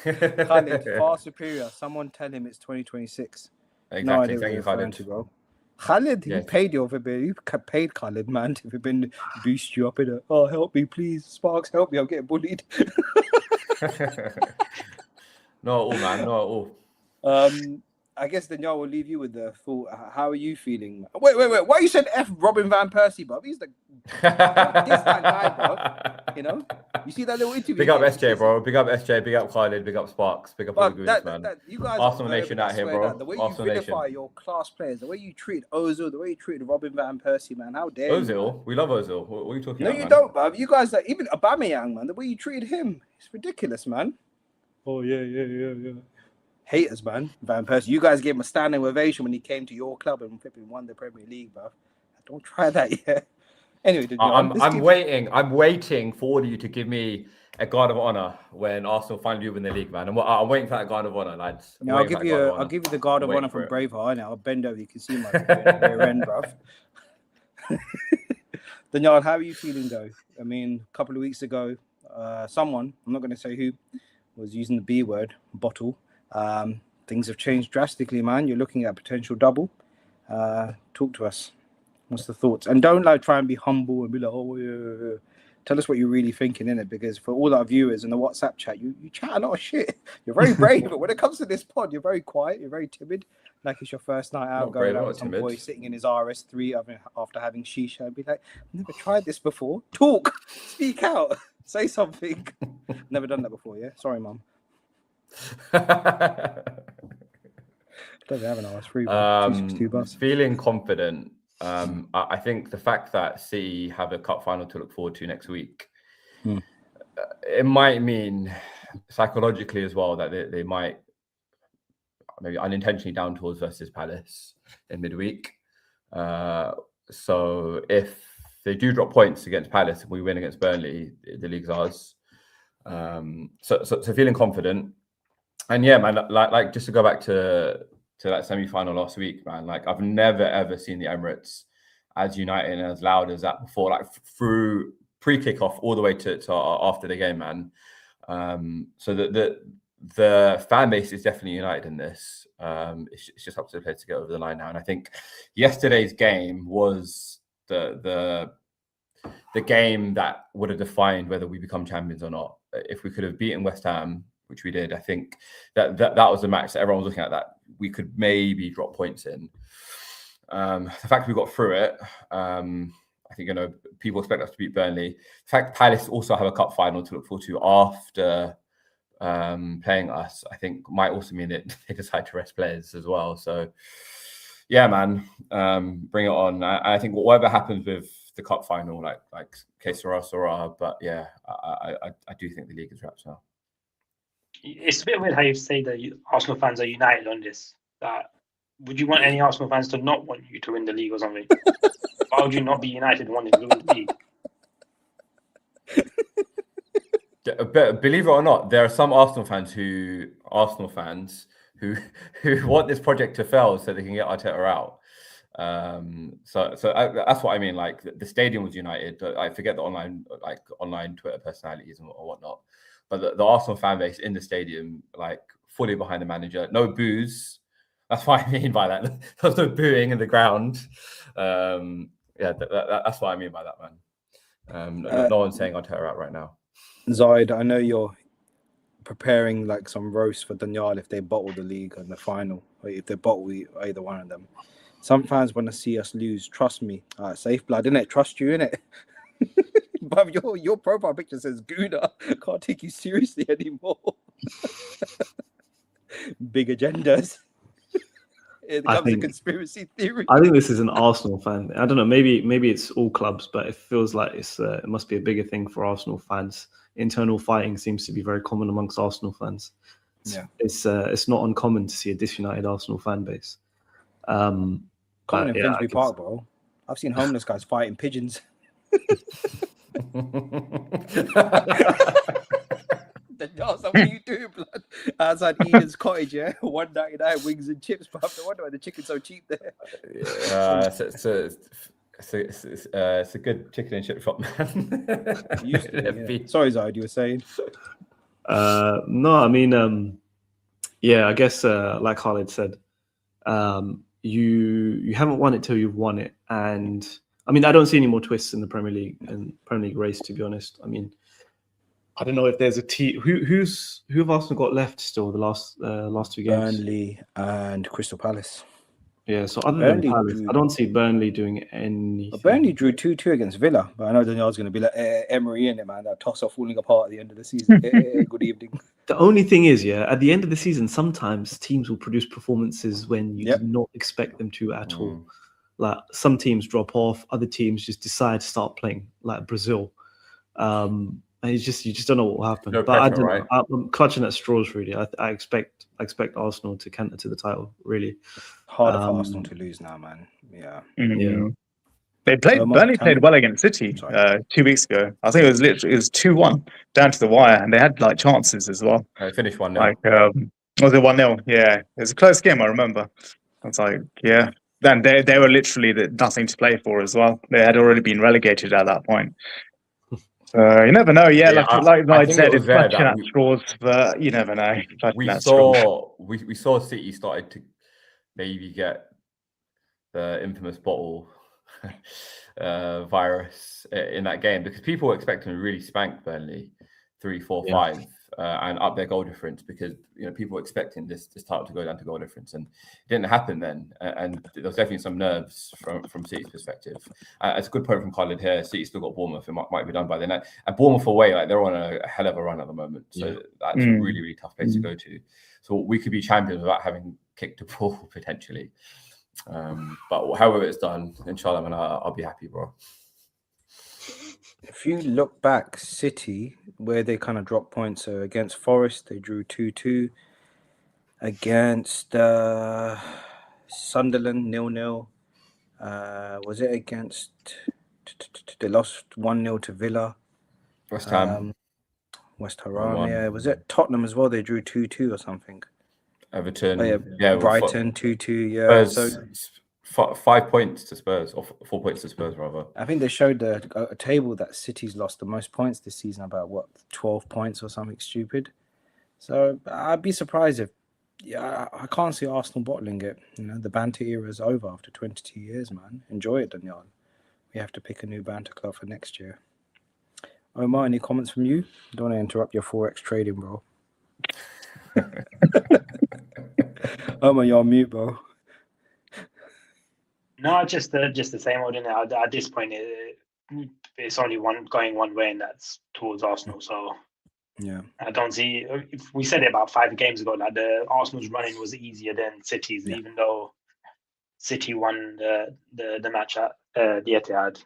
Khalid, far superior. Someone tell him it's 2026. Exactly. No idea what you're referring to, bro. Khalid, you paid your you paid Khalid, man, to have been boost you up in a help me, please. Sparks, help me, I'm getting bullied. Not at all, man. Not at all. I guess Danyaal will leave you with the full. How are you feeling? Wait. Why you said F Robin Van Persie, bro? He's this that guy, bro. You see that little interview? Big up SJ, bro. Big up SJ. Big up Khalid. Big up Sparks. Big up all the goons, man. You guys Arsenal Nation out here, bro. The way you vilify your class players, the way you treat Ozil, the way you treat Robin Van Persie, man. How dare you? Ozil? We love Ozil. What are you talking about? No, you don't, bro. You guys, even Aubameyang, man. The way you treated him, it's ridiculous, man. Oh yeah. Haters, man. Van Persie, you guys gave him a standing ovation when he came to your club and flipping won the Premier League, bro. Don't try that, yeah. Anyway, I'm waiting for you to give me a guard of honor when Arsenal finally win the league, man. I'm waiting for that guard of honor, lads. I'll give you the guard of honor from Braveheart. I'll bend over. You can see my rear end, bruv. Danyaal, how are you feeling though? I mean, a couple of weeks ago, someone, I'm not going to say who, was using the B word, bottle. Things have changed drastically, man. You're looking at a potential double. Talk to us. What's the thoughts? And don't try and be humble and be like, oh, yeah. Tell us what you're really thinking, innit? Because for all our viewers in the WhatsApp chat, you chat a lot of shit. You're very brave, but when it comes to this pod, you're very quiet. You're very timid. Like it's your first night out, going out with some boy sitting in his RS3 after having shisha and be like, I've never tried this before. Talk, speak out, say something. Never done that before, yeah? Sorry, mum. Don't have an RS3. 262 bus. Feeling confident. I think the fact that City have a cup final to look forward to next week, it might mean psychologically as well that they might maybe unintentionally down tools versus Palace in midweek. So if they do drop points against Palace and we win against Burnley, the league's ours. So feeling confident. And yeah, man, like just to go back to that semi-final last week, man, like I've never ever seen the Emirates as united and as loud as that before, like through pre-kickoff all the way to after the game, man. So the fan base is definitely united in this. It's just up to the players to get over the line now. And I think yesterday's game was the game that would have defined whether we become champions or not. If we could have beaten West Ham, which we did, I think that was the match that everyone was looking at, that we could maybe drop points in. The fact we got through it, I think, people expect us to beat Burnley. The fact Palace also have a cup final to look forward to after playing us, I think might also mean that they decide to rest players as well. So yeah, man, bring it on. I think whatever happens with the cup final, like que sera, but yeah, I do think the league is wrapped now. It's a bit weird how you say that Arsenal fans are united on this. Would you want any Arsenal fans to not want you to win the league or something? Why would you not be united wanting to win the league? But believe it or not, there are some Arsenal fans who want this project to fail so they can get Arteta out. So that's what I mean. Like the stadium was united. I forget the online Twitter personalities and whatnot. But the Arsenal fan base in the stadium, like fully behind the manager, no boos. That's what I mean by that. There's no booing in the ground. That's what I mean by that, man. No one's saying Arteta out right now. Zahid, I know you're preparing like some roast for Danyaal if they bottle the league in the final, or if they bottle either one of them. Some fans want to see us lose. Trust me. Safe blood, innit? Trust you, innit? But your profile picture says Guna. Can't take you seriously anymore. Big agendas. It becomes a conspiracy theory. I think this is an Arsenal fan. I don't know. Maybe it's all clubs, but it feels like it must be a bigger thing for Arsenal fans. Internal fighting seems to be very common amongst Arsenal fans. It's not uncommon to see a disunited Arsenal fan base. Common in Finsbury Park, bro. I've seen homeless guys fighting pigeons. That's what you do, blood. Outside Eden's cottage, yeah. $1.99 wings and chips, but no wonder why the chicken's so cheap there. It's a good chicken and chip shop, man. Sorry, Zahid, you were saying. No, I mean, I guess like Khalid said, you haven't won it till you've won it, and I mean, I don't see any more twists in the Premier League race, to be honest. I mean, I don't know if there's a team. Who have Arsenal got left still? The last two games. Burnley and Crystal Palace. Yeah, so other than Palace, I don't see Burnley doing anything. Burnley drew 2-2 against Villa, but I know Daniel's going to be like Emery in it, man. That toss off falling apart at the end of the season. Good evening. The only thing is, at the end of the season, sometimes teams will produce performances when you do not expect them to at all. Like some teams drop off, other teams just decide to start playing, like Brazil. And you just don't know what will happen. No but pressure, I don't know. I'm clutching at straws, really. I expect Arsenal to canter to the title, really. Harder for Arsenal to lose now, man. Yeah. Yeah. Burnley played well against City 2 weeks ago. I think it was 2-1 down to the wire, and they had like chances as well. They finished 1-0. Like, was it 1-0? Yeah, it was a close game. I remember. I was like, yeah. Then they were literally nothing to play for as well. They had already been relegated at that point. You never know. Yeah, like I said, it's clutching at straws, but you never know. We saw City started to maybe get the infamous bottle virus in that game, because people were expecting to really spank Burnley 3-4-5 and up their goal difference, because people were expecting this title to go down to goal difference, and it didn't happen then. And there was definitely some nerves from City's perspective. It's a good point from Khalid here. City still got Bournemouth. It might be done by then. And Bournemouth away, like, they're on a hell of a run at the moment, so that's a really, really tough place to go to. So we could be champions without having kicked the ball potentially. But however it's done, inshallah, man, I'll be happy, bro. If you look back, City, where they kind of dropped points, so against Forest, they drew 2-2. Against Sunderland, 0-0. Was it against... They lost 1-0 to Villa. West Ham. West Ham, yeah. Was it Tottenham as well? They drew 2-2 or something. Everton. Brighton, 2-2, yeah. Spurs, 5 points to Spurs, or 4 points to Spurs, rather. I think they showed a table that City's lost the most points this season, about 12 points or something stupid. So I'd be surprised if, I can't see Arsenal bottling it. The banter era is over after 22 years, man. Enjoy it, Danyaal. We have to pick a new banter club for next year. Omar, any comments from you? Don't want to interrupt your Forex trading, bro. Omar, you're on mute, bro. No, just the same old. At this point, it's only going one way, and that's towards Arsenal. So yeah, I don't see. If we said it about 5 games ago, that the Arsenal's running was easier than City's, even though City won the match at the Etihad.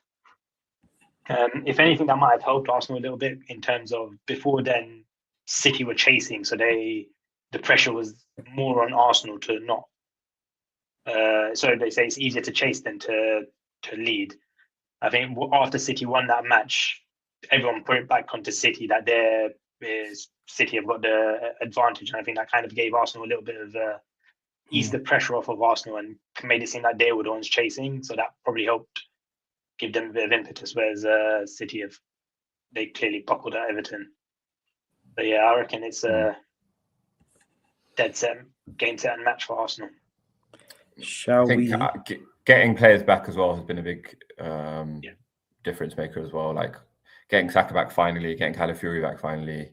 If anything, that might have helped Arsenal a little bit in terms of before then, City were chasing, so the pressure was more on Arsenal to not. So they say it's easier to chase than to lead. I think after City won that match, everyone put it back onto City that City have got the advantage, and I think that kind of gave Arsenal a little bit of eased the pressure off of Arsenal and made it seem like they were the ones chasing. So that probably helped give them a bit of impetus, whereas City they clearly buckled at Everton. But yeah, I reckon it's a dead set game set and match for Arsenal. Shall we? Getting players back as well has been a big difference maker as well. Like getting Saka back finally, getting Calafiori back finally.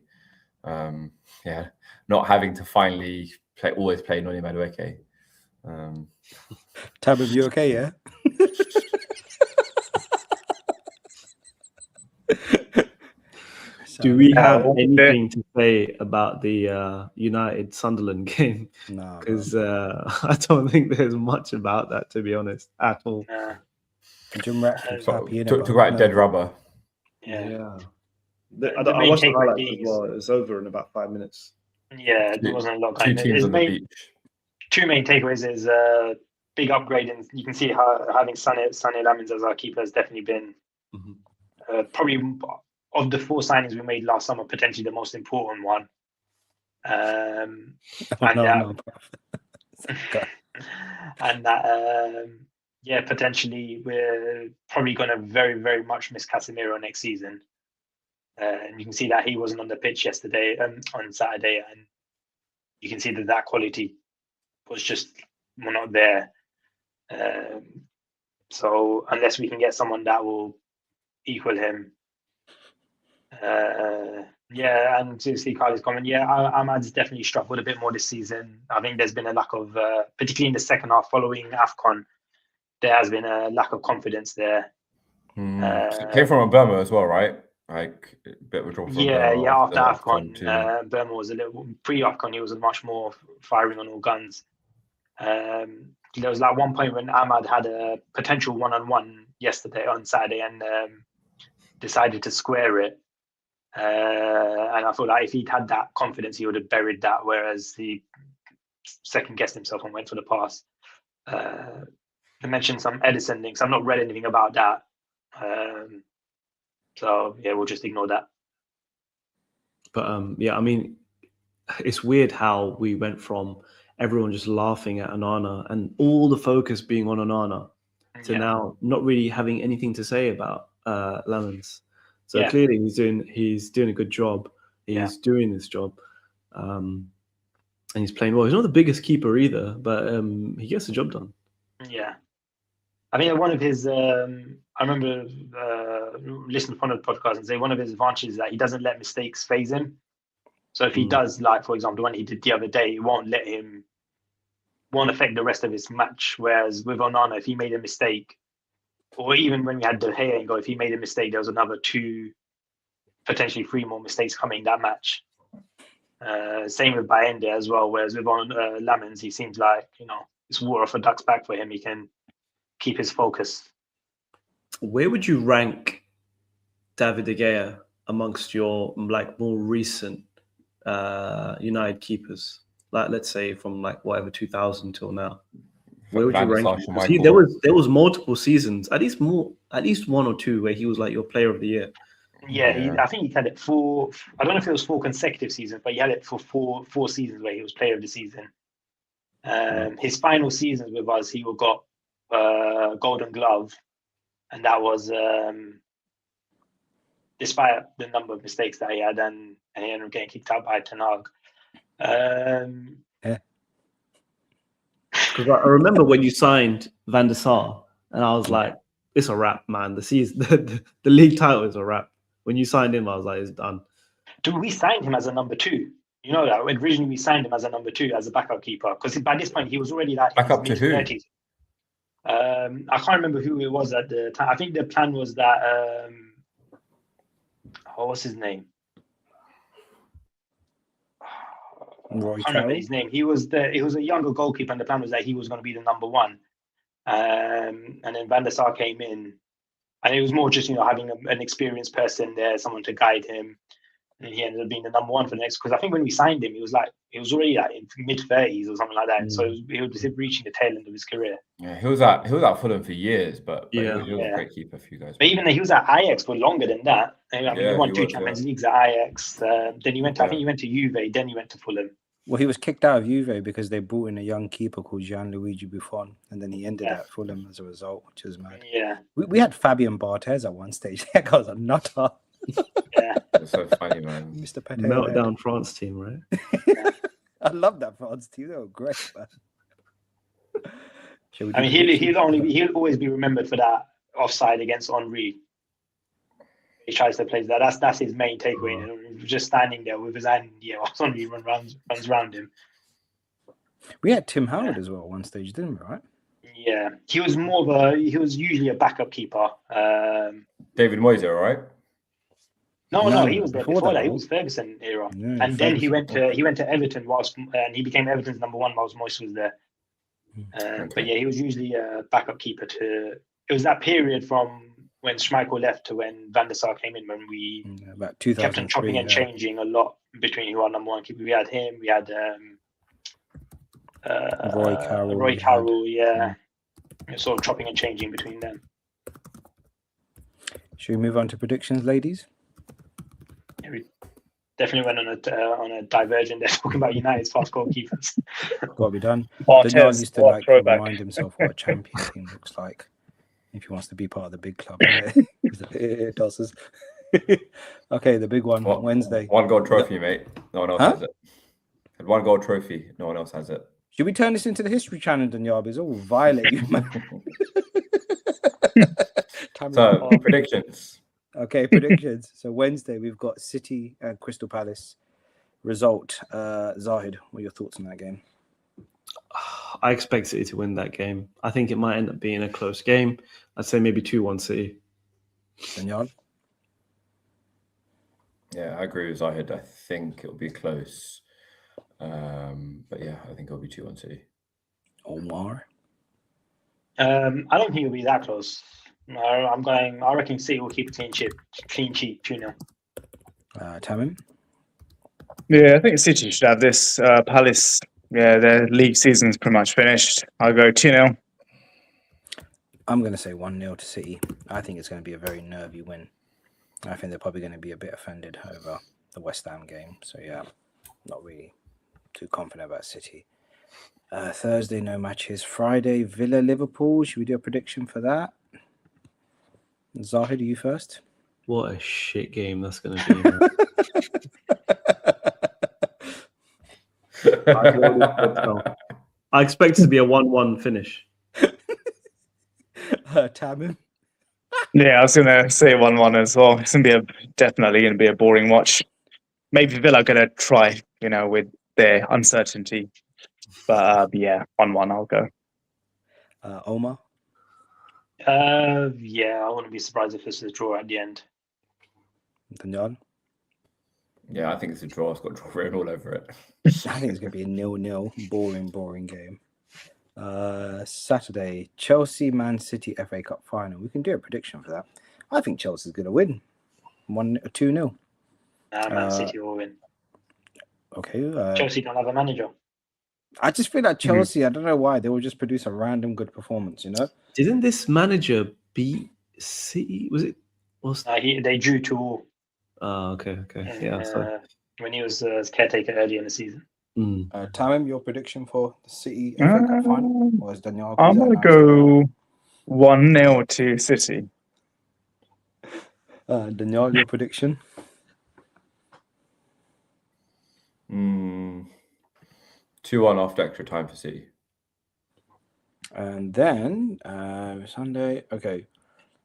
Not having to finally always play Noni Madueke. Tamim, you okay? Yeah. Do we have anything to say about the United Sunderland game? No, because I don't think there's much about that, to be honest, at all. Jim Ratcliffe's happy. Talk about dead rubber. Yeah. I watched the highlights as well. It was over in about 5 minutes. Yeah, there wasn't a lot. Two teams on the beach. 2 main takeaways is big upgrade, and you can see how having Sonny Lamins as our keeper has definitely been probably of the 4 signings we made last summer, potentially the most important one. Potentially we're probably going to very, very much miss Casemiro next season. And you can see that he wasn't on the pitch yesterday, on Saturday, and you can see that quality was just not there. So unless we can get someone that will equal him, and to see Kylie's comment, Ahmad's definitely struggled a bit more this season. I think there's been a lack of, particularly in the second half following AFCON, there has been a lack of confidence there. It came from Burma as well, right? Like a bit of a drop from after AFCON, Burma was a little pre-AFCON. He was much more firing on all guns. There was like one point when Ahmad had a potential one-on-one on Saturday and decided to square it. And I feel like if he'd had that confidence, he would have buried that, whereas he second-guessed himself and went for the pass. they mentioned some Edison links. I've not read anything about that. So yeah, we'll just ignore that. But yeah, I mean, it's weird how we went from everyone just laughing at Onana and all the focus being on Onana to now not really having anything to say about Lemons. So clearly he's doing a good job. He's doing this job. And he's playing well. He's not the biggest keeper either, but he gets the job done. Yeah. I think one of his, I remember listening to one of the podcasts and say one of his advantages is that he doesn't let mistakes phase him. So if he does, like, for example, the one he did the other day, it won't affect the rest of his match. Whereas with Onana, if he made a mistake, or even when we had De Gea and go, if he made a mistake, there was another 2, potentially 3 more mistakes coming that match. Same with Bayende as well. Whereas with Lamens, he seems like, it's water off a duck's back for him. He can keep his focus. Where would you rank David De Gea amongst your more recent United keepers? Like, let's say from 2000 till now. Where would you rank him? There was multiple seasons, at least 1 or 2, where he was your player of the year. Yeah. I think he had it for, I don't know if it was 4 consecutive seasons, but he had it for four seasons where he was player of the season. His final seasons with us, he got Golden Glove, and that was despite the number of mistakes that he had, and he ended up getting kicked out by Dawg. Because I remember when you signed Van der Sar, and I was like, "It's a wrap, man. The league title is a wrap." When you signed him, I was like, "It's done." Dude, we signed him as a number 2. You know that originally we signed him as a number 2, as a backup keeper, because by this point he was already backup to who? I can't remember who it was at the time. I think the plan was that what's his name? I can't remember his name. He was a younger goalkeeper, and the plan was that he was going to be the number 1. And then Van der Sar came in, and it was more just having an experienced person there, someone to guide him. And he ended up being the number 1 for the next. Because I think when we signed him, he was already in mid-30s or something like that. So he was reaching the tail end of his career. Yeah, he was at Fulham for years, but he was a great keeper for you guys. But even though he was at Ajax for longer than that, he won 2 Champions Leagues at Ajax. Then he went. I think he went to Juve. Then he went to Fulham. Well, he was kicked out of Juve because they brought in a young keeper called Gianluigi Buffon, and then he ended at Fulham as a result, which is mad. Yeah, we had Fabian Barthez at one stage. That guy was a nutter. Yeah, it's so funny, man. Mr. Pate meltdown France team, right? I love that France team. They were great, man. I mean, he'll always be remembered for that offside against Henry. He tries to play that. That's his main takeaway. Just standing there with his hand, Henry runs around him. We had Tim Howard as well at one stage, didn't we? Right? Yeah, he was he was usually a backup keeper. David Moyes, right? No, he was there before that. He was Ferguson era, and then he went to Everton and he became Everton's number 1 whilst Moyes was there. But yeah, he was usually a backup keeper it was that period from when Schmeichel left to when Van der Sar came in, when we about kept on chopping and changing a lot between who our number 1 keeper. We had him, we had Roy Carroll, sort of chopping and changing between them. Should we move on to predictions, ladies? Yeah, we definitely went on a divergent there talking about United's fast goalkeepers. Got to be done. Danyaal used to remind himself what a champion team looks like if he wants to be part of the big club. It does. Okay, the big one, Wednesday. 1 gold trophy, mate. No one else has it. 1 gold trophy. No one else has it. Should we turn this into the History Channel, Danyaal? It's all violate you, man. So, predictions. Okay, predictions. So Wednesday we've got City and Crystal Palace. Result, Zahid, what are your thoughts on that game? I expect City to win that game. I think it might end up being a close game. I'd say maybe 2-1 City. Danyaal? Yeah, I agree with Zahid. I think it'll be close. But yeah, I think it'll be 2-1 City. Omar? I don't think it'll be that close. No, I reckon City will keep a clean sheet, 2-0. Tamim? Yeah, I think City should have this. Palace, their league season's pretty much finished. I'll go 2-0. I'm going to say 1-0 to City. I think it's going to be a very nervy win. I think they're probably going to be a bit offended over the West Ham game. So, yeah, not really too confident about City. Thursday, no matches. Friday, Villa, Liverpool. Should we do a prediction for that? Zahid, you first. What a shit game that's going to be. Man. I expect it to be a 1-1 finish. Tamim. Yeah, I was going to say 1-1 as well. It's definitely going to be a boring watch. Maybe Villa are going to try, with their uncertainty. But yeah, 1-1 I'll go. Omar? Yeah, I wouldn't be surprised if it's a draw at the end. Danyaal? Yeah, I think it's a draw. It's got draw written all over it. I think it's going to be a 0-0, boring game. Saturday, Chelsea, Man City FA Cup final. We can do a prediction for that. I think Chelsea's going to win. 2-0. Man City will win. Okay. Chelsea don't have a manager. I just feel like Chelsea, I don't know why, they will just produce a random good performance, Didn't this manager beat City? Was it? They drew 2-2. Oh, okay. Yeah. When he was caretaker early in the season. Tamim, your prediction for the City FA Cup final? Or is Danyaal? I'm going to go 1-0 to City. Danyaal, your prediction? 2-1 after extra time for City. And then Sunday, okay.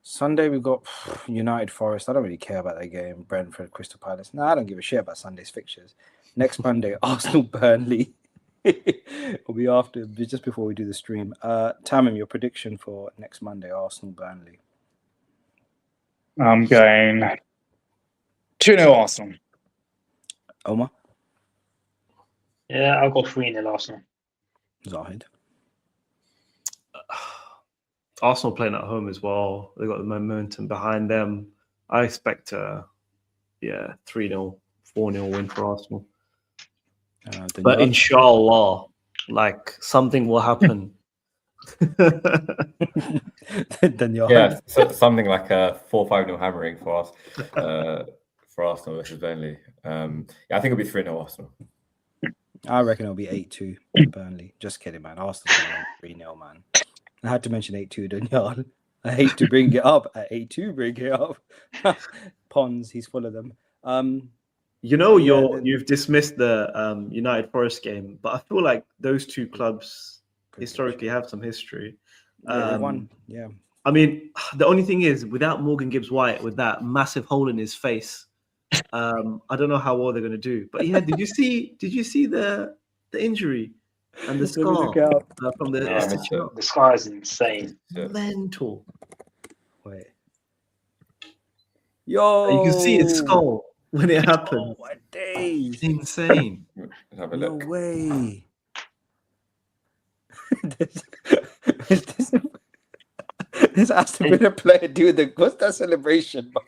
Sunday we've got United Forest. I don't really care about that game. Brentford, Crystal Palace. No, I don't give a shit about Sunday's fixtures. Next Monday, Arsenal, Burnley. It'll be just before we do the stream. Tamim, your prediction for next Monday, Arsenal, Burnley. I'm going 2-0 Arsenal. Omar? Yeah, I'll go 3-0 Arsenal. Zahid? Arsenal playing at home as well. They got the momentum behind them. I expect 3-0, 4-0 win for Arsenal. But inshallah, something will happen. Yeah, something like a 4-5-0 hammering for us, for Arsenal versus Burnley. I think it'll be 3-0 Arsenal. I reckon it'll be 8-2 Burnley. Just kidding, man. Arsenal 3-0, man. I had to mention 8-2 Danyaal. I hate to bring it up. At 8-2, bring it up. Pons, he's full of them. You've dismissed the United Forest game, but I feel like those two clubs historically have some history. They won. Yeah. I mean, the only thing is, without Morgan Gibbs-White with that massive hole in his face, I don't know how well they're going to do. But yeah, did you see the injury and the scar from the the scar is insane. Mental. Wait. You can see its skull when it happened. Oh my days. Insane. Let's have a No look. way. This has to be a player doing what's that celebration, bro?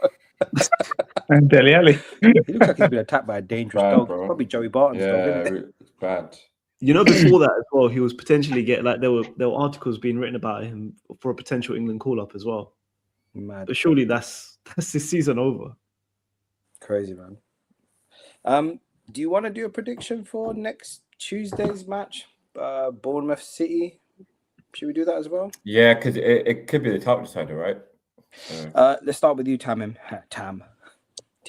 And Dele Alli. He looks like he's been attacked by a dangerous dog. Bro. Probably Joey Barton's dog, isn't it? It's bad. Before that as well, he was potentially there were articles being written about him for a potential England call-up as well. Mad. But surely that's this season over. Crazy, man. Do you want to do a prediction for next Tuesday's match? Bournemouth City. Should we do that as well? Yeah, because it could be the title decider, right? Let's start with you, Tamim. Tam.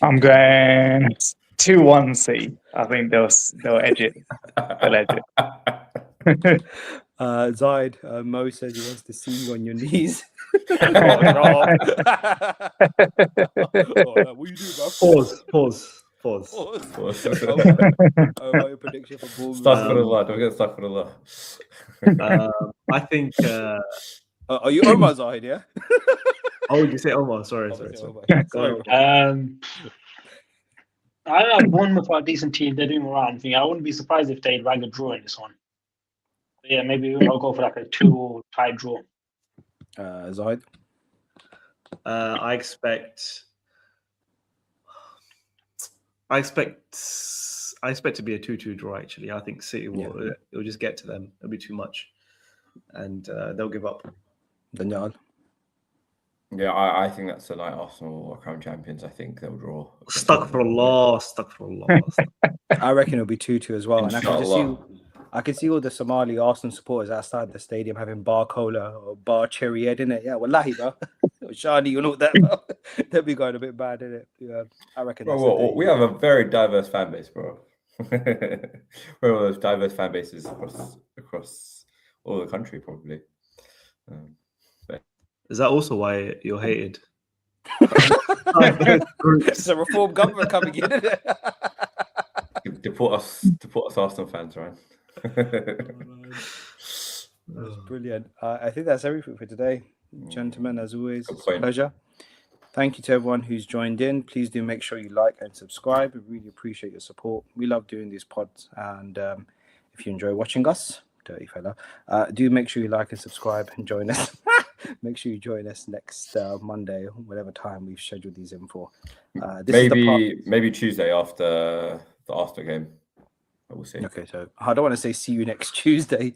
I'm going 2-1 City. I think they'll edge it. They'll edge it. Zahid, Mo says he wants to see you on your knees. Pause. Your prediction for Bournemouth. Astaghfirullah. Don't get astaghfirullah. I think. Are you Omar, Zahid? Yeah. Oh, did you say Omar? Sorry. I don't know. Bournemouth are a decent team. They're doing all right. I wouldn't be surprised if they'd rag a draw in this one. But yeah, maybe I'll go for like a 2 tie draw. Zahid? I expect to be a 2-2 draw. Actually, I think City will just get to them. It'll be too much, and they'll give up. Danyaal? Yeah, I think that's the night Arsenal are crowned champions. I think they'll draw. Stuck for a loss. I reckon it'll be 2-2 as well. And Inshallah. I can see all the Somali Arsenal supporters outside the stadium having bar cola or bar cherry head in it. Yeah, wallahi, bro. Shani and all that, bro. They'll be going a bit bad in it. Yeah, I reckon. Well, we have a very diverse fan base, bro. We're one of those diverse fan bases across all the country, probably. Is that also why you're hated? It's a reform government coming in, isn't it? Deport us, Arsenal fans, right? That's brilliant. I think that's everything for today, gentlemen. As always, it's a pleasure. Thank you to everyone who's joined in. Please do make sure you like and subscribe. We really appreciate your support. We love doing these pods, and if you enjoy watching us, dirty fella, do make sure you like and subscribe and join us. Make sure you join us next Monday, whatever time we've scheduled these in for. Maybe Tuesday after the Arsenal game. We'll see. Okay, so I don't want to say see you next Tuesday.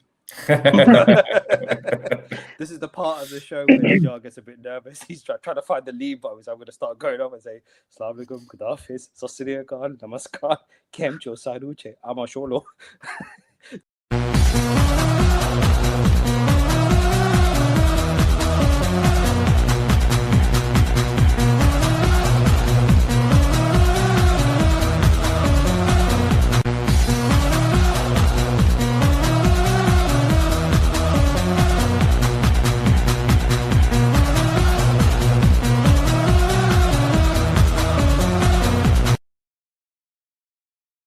This is the part of the show where Jar gets a bit nervous. He's trying to find the lead button, so I'm going to start going off and say Assalamu alaikum, Khudafis, Sasriya Khan, Namaskar, Kem Cho Saluche, Amasholo.